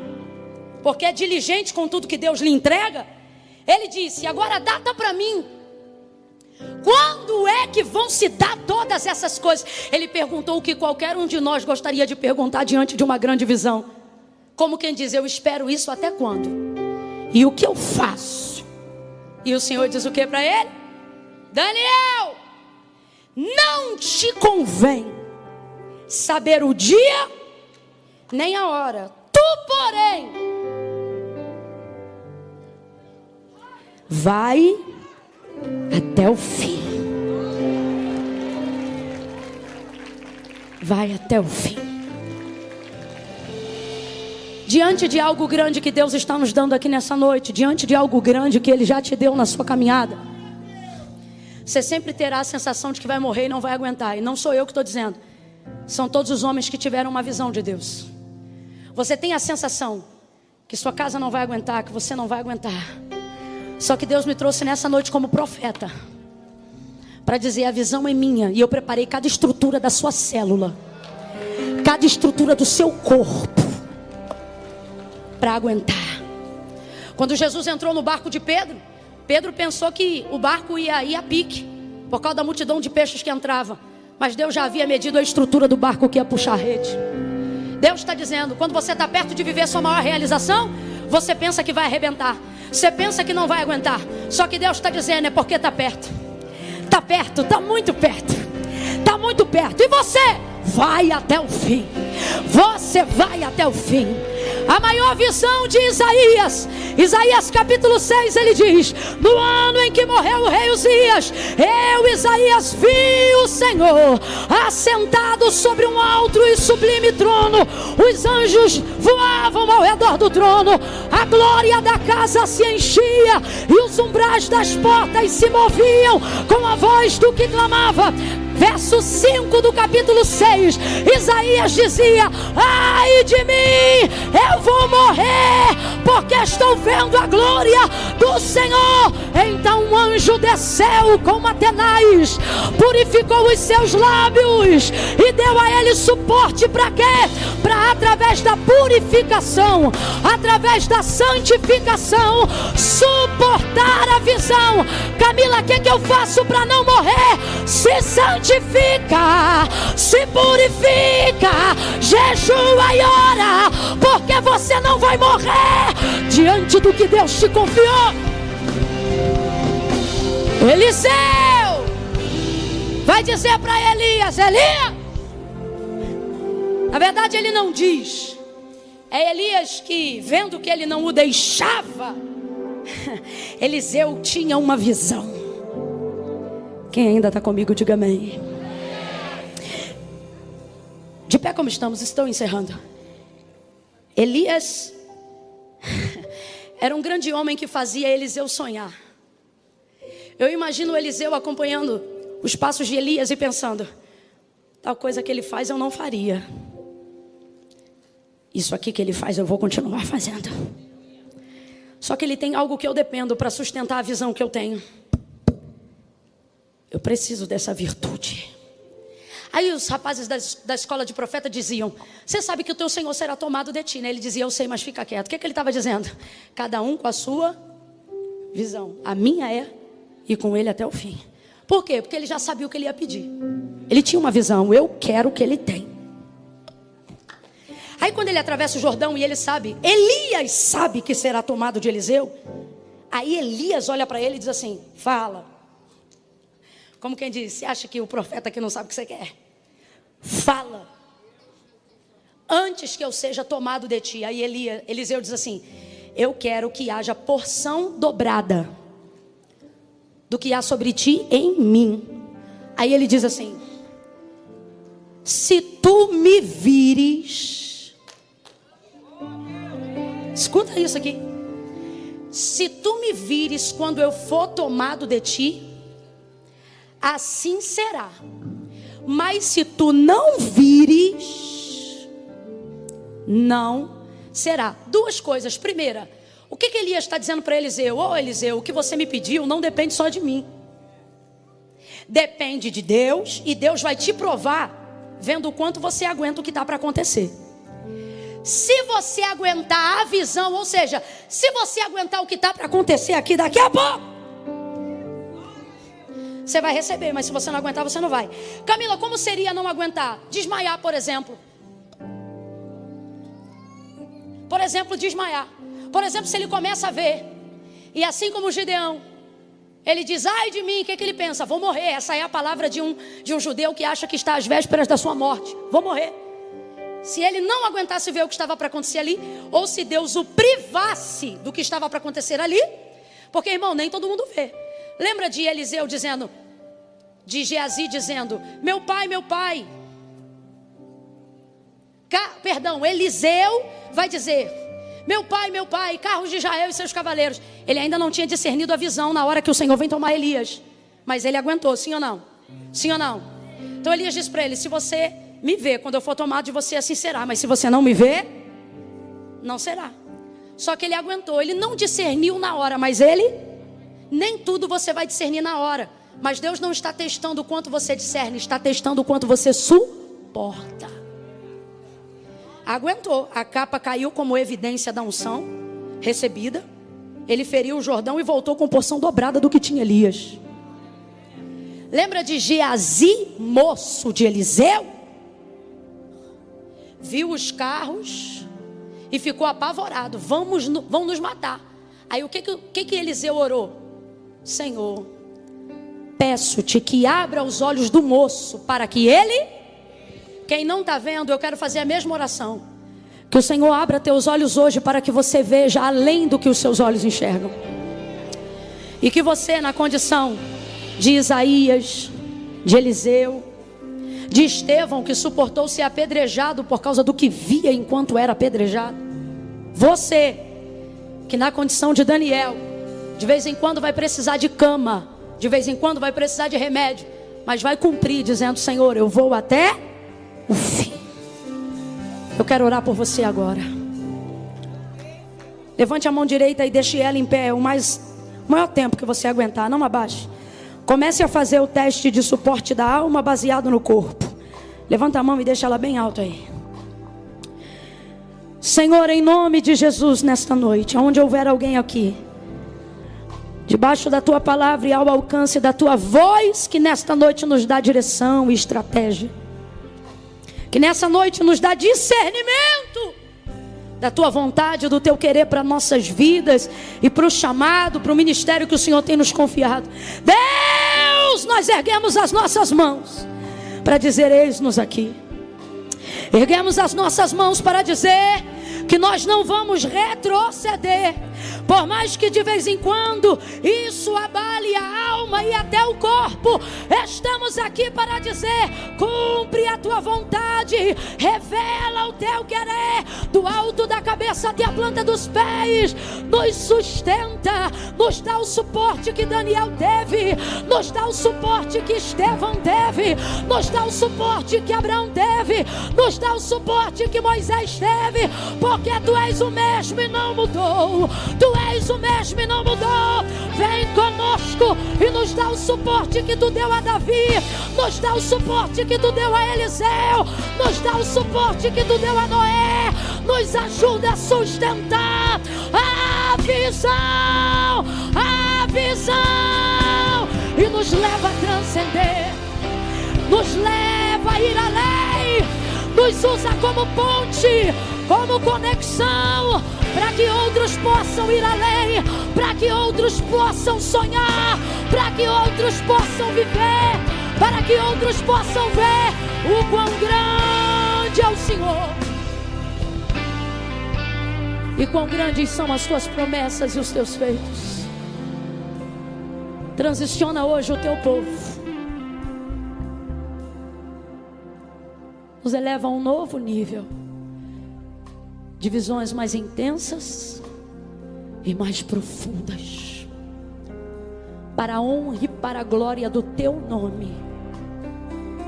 porque é diligente com tudo que Deus lhe entrega, ele disse: agora data para mim. Quando é que vão se dar todas essas coisas? Ele perguntou o que qualquer um de nós gostaria de perguntar diante de uma grande visão. Como quem diz: eu espero isso até quando? E o que eu faço? E o Senhor diz o que para ele? Daniel, não te convém saber o dia nem a hora. Tu, porém, vai até o fim. Vai até o fim. Diante de algo grande que Deus está nos dando aqui nessa noite, diante de algo grande que Ele já te deu na sua caminhada, você sempre terá a sensação de que vai morrer e não vai aguentar. E não sou eu que estou dizendo, são todos os homens que tiveram uma visão de Deus. Você tem a sensação que sua casa não vai aguentar, que você não vai aguentar. Só que Deus me trouxe nessa noite como profeta para dizer: a visão é minha, e eu preparei cada estrutura da sua célula, cada estrutura do seu corpo para aguentar. Quando Jesus entrou no barco de Pedro, Pedro pensou que o barco ia ir a pique por causa da multidão de peixes que entrava. Mas Deus já havia medido a estrutura do barco que ia puxar a rede. Deus está dizendo: quando você está perto de viver sua maior realização, você pensa que vai arrebentar, você pensa que não vai aguentar. Só que Deus está dizendo: é porque está perto. Está perto, está muito perto. Está muito perto. E você vai até o fim. Você vai até o fim. A maior visão de Isaías, Isaías capítulo 6, ele diz: no ano em que morreu o rei Uzias, eu, Isaías, vi o Senhor assentado sobre um alto e sublime trono. Os anjos voavam ao redor do trono, a glória da casa se enchia e os umbrais das portas se moviam com a voz do que clamava. Verso 5 do capítulo 6, Isaías dizia: ai de mim, eu vou morrer, porque estou vendo a glória do Senhor. Então um anjo desceu como a tenaz, purificou os seus lábios e deu a ele suporte. Para quê? Para, através da purificação, através da santificação, suportar a visão. Camila, o que eu faço para não morrer? Se santifica, se purifica, jejua e ora, porque você não vai morrer diante do que Deus te confiou. Eliseu vai dizer para Elias: Elias, na verdade ele não diz, é Elias que, vendo que ele não o deixava, Eliseu tinha uma visão. Quem ainda está comigo, diga amém. De pé como estamos, estou encerrando. Elias era um grande homem que fazia Eliseu sonhar. Eu imagino Eliseu acompanhando os passos de Elias e pensando: tal coisa que ele faz eu não faria, isso aqui que ele faz eu vou continuar fazendo. Só que ele tem algo que eu dependo para sustentar a visão que eu tenho. Eu preciso dessa virtude. Aí os rapazes da escola de profeta diziam: você sabe que o teu Senhor será tomado de ti, né? Ele dizia: eu sei, mas fica quieto. O que ele estava dizendo? Cada um com a sua visão. A minha é ir com ele até o fim. Por quê? Porque ele já sabia o que ele ia pedir. Ele tinha uma visão: eu quero o que ele tem. Aí quando ele atravessa o Jordão e ele sabe, Elias sabe que será tomado de Eliseu. Aí Elias olha para ele e diz assim: fala. Como quem diz: você acha que o profeta aqui não sabe o que você quer? Fala, antes que eu seja tomado de ti. Aí Eliseu diz assim: eu quero que haja porção dobrada do que há sobre ti em mim. Aí ele diz assim: se tu me vires, escuta isso aqui, se tu me vires quando eu for tomado de ti, assim será. Mas se tu não vires, não será. Duas coisas. Primeira, o que Elias está dizendo para Eliseu? Ô Eliseu, o que você me pediu não depende só de mim, depende de Deus. E Deus vai te provar vendo o quanto você aguenta o que está para acontecer. Se você aguentar a visão, ou seja, se você aguentar o que está para acontecer aqui daqui a pouco, você vai receber. Mas se você não aguentar, você não vai. Camila, como seria não aguentar? Desmaiar, por exemplo. Por exemplo, desmaiar. Por exemplo, se ele começa a ver, e assim como o Gideão, ele diz: ai de mim, o que ele pensa? Vou morrer. Essa é a palavra de um judeu que acha que está às vésperas da sua morte. Vou morrer. Se ele não aguentasse ver o que estava para acontecer ali, ou se Deus o privasse do que estava para acontecer ali, porque, irmão, nem todo mundo vê. Lembra de Eliseu dizendo, de Geazi dizendo: meu pai, Eliseu vai dizer: meu pai, carros de Israel e seus cavaleiros. Ele ainda não tinha discernido a visão na hora que o Senhor vem tomar Elias, mas ele aguentou, sim ou não? Sim ou não? Então Elias disse para ele: se você me vê quando eu for tomado de você, assim será. Mas se você não me vê, não será. Só que ele aguentou. Ele não discerniu na hora, mas nem tudo você vai discernir na hora. Mas Deus não está testando o quanto você discerne, está testando o quanto você suporta. Aguentou. A capa caiu como evidência da unção recebida. Ele feriu o Jordão e voltou com porção dobrada do que tinha Elias. Lembra de Geazi, moço de Eliseu? Viu os carros e ficou apavorado. Vão nos matar. Aí o que Eliseu orou? Senhor, peço-te que abra os olhos do moço para que ele... Quem não está vendo, eu quero fazer a mesma oração. Que o Senhor abra teus olhos hoje para que você veja além do que os seus olhos enxergam. E que você, na condição de Isaías, de Eliseu, de Estevão, que suportou ser apedrejado por causa do que via enquanto era apedrejado. Você, que na condição de Daniel, de vez em quando vai precisar de cama, de vez em quando vai precisar de remédio, mas vai cumprir dizendo: Senhor, eu vou até o fim. Eu quero orar por você agora. Levante a mão direita e deixe ela em pé o maior tempo que você aguentar, não abaixe. Comece a fazer o teste de suporte da alma baseado no corpo. Levanta a mão e deixa ela bem alta aí. Senhor, em nome de Jesus, nesta noite, onde houver alguém aqui, debaixo da tua palavra e ao alcance da tua voz, que nesta noite nos dá direção e estratégia, que nessa noite nos dá discernimento da tua vontade, do teu querer para nossas vidas e para o chamado, para o ministério que o Senhor tem nos confiado. Deus, nós erguemos as nossas mãos para dizer: eis-nos aqui. Erguemos as nossas mãos para dizer que nós não vamos retroceder, por mais que de vez em quando isso abale a alma e até o corpo. Estamos aqui para dizer: cumpre a tua vontade, revela o teu querer, do alto da cabeça até a planta dos pés. Nos sustenta, nos dá o suporte que Daniel teve, nos dá o suporte que Estevão teve, nos dá o suporte que Abraão teve, nos dá o suporte que Moisés teve, porque tu és o mesmo e não mudou. Tu és o mesmo e não mudou. Vem conosco e nos dá o suporte que tu deu a Davi, nos dá o suporte que tu deu a Eliseu, nos dá o suporte que tu deu a Noé. Nos ajuda a sustentar a visão e nos leva a transcender, nos leva a ir além, nos usa como ponte, como conexão, para que outros possam ir além, para que outros possam sonhar, para que outros possam viver, para que outros possam ver o quão grande é o Senhor e quão grandes são as tuas promessas e os teus feitos. Transiciona hoje o teu povo, nos eleva a um novo nível de visões mais intensas e mais profundas, para a honra e para a glória do teu nome,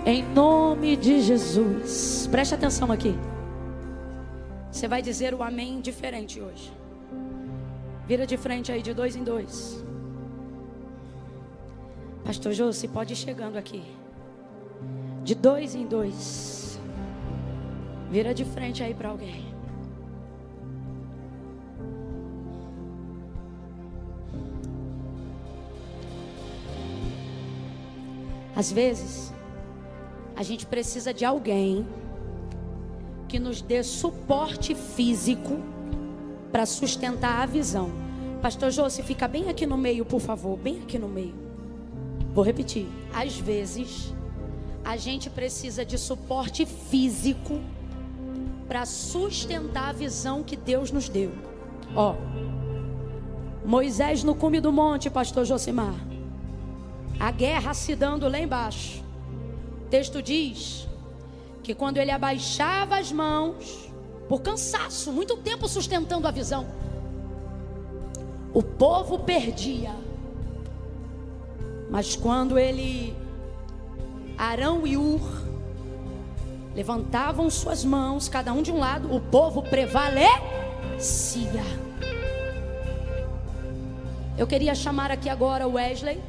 em nome de Jesus. Preste atenção aqui, você vai dizer o amém diferente hoje. Vira de frente aí, de 2 em 2. Pastor José, pode ir chegando aqui, de 2 em 2. Vira de frente aí para alguém. Às vezes, a gente precisa de alguém que nos dê suporte físico para sustentar a visão. Pastor José, fica bem aqui no meio, por favor, bem aqui no meio. Vou repetir. Às vezes, a gente precisa de suporte físico para sustentar a visão que Deus nos deu. Ó, Moisés no cume do monte, pastor Josimar, a guerra se dando lá embaixo. O texto diz que quando ele abaixava as mãos, por cansaço, muito tempo sustentando a visão, o povo perdia. Mas quando Arão e Ur levantavam suas mãos, cada um de um lado, o povo prevalecia. Eu queria chamar aqui agora o Wesley,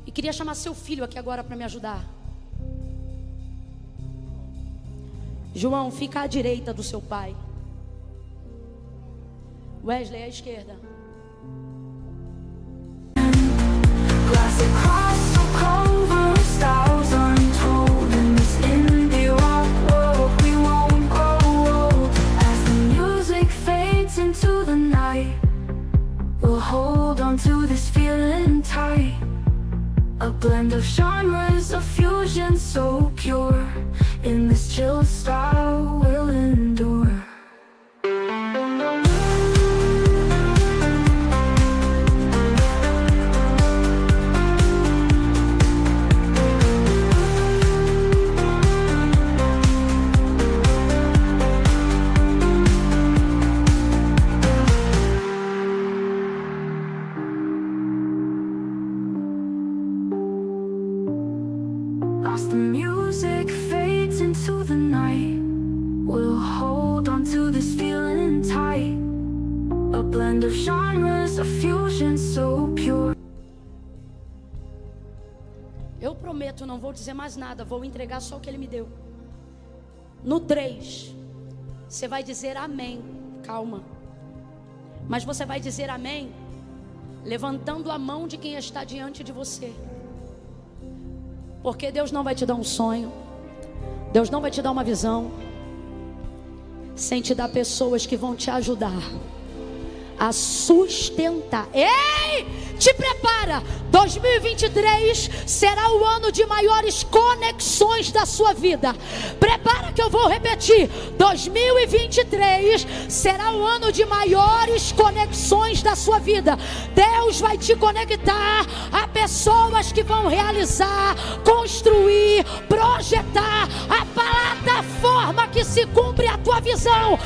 e queria chamar seu filho aqui agora para me ajudar. João, fica à direita do seu pai. Wesley à esquerda. Hold on to this feeling tight. A blend of genres, a fusion so pure in this chill style. As the music fades into the night, we'll hold on to this feeling tight. A blend of genres, a fusion so pure. Eu prometo, não vou dizer mais nada, vou entregar só o que Ele me deu. No 3, você vai dizer amém. Calma. Mas você vai dizer amém levantando a mão de quem está diante de você. Porque Deus não vai te dar um sonho, Deus não vai te dar uma visão sem te dar pessoas que vão te ajudar a sustentar. Ei, te prepara, 2023 será o ano de maiores conexões da sua vida. Prepara que eu vou repetir, 2023 será o ano de maiores conexões da sua vida. Deus vai te conectar a pessoas que vão realizar, construir, projetar a plataforma que se cumpre a tua visão.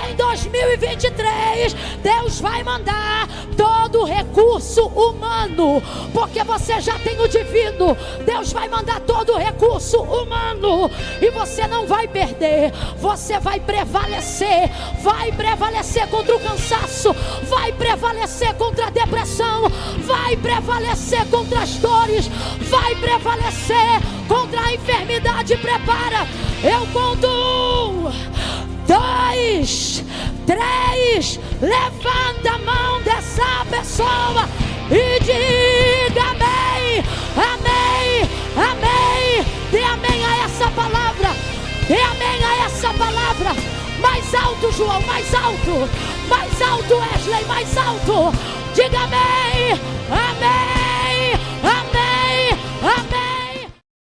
Em 2023 Deus vai mandar todo o recurso humano, porque você já tem o divino. Deus vai mandar todo o recurso humano e você não vai perder, você vai prevalecer contra o cansaço, vai prevalecer contra a depressão, vai prevalecer contra as dores, vai prevalecer contra a enfermidade. Prepara, eu conto 1, 2, 3, levanta a mão dessa pessoa e diga amém, amém, amém. Dê amém a essa palavra, dê amém a essa palavra. Mais alto, João, mais alto, Wesley, mais alto. Diga amém, amém.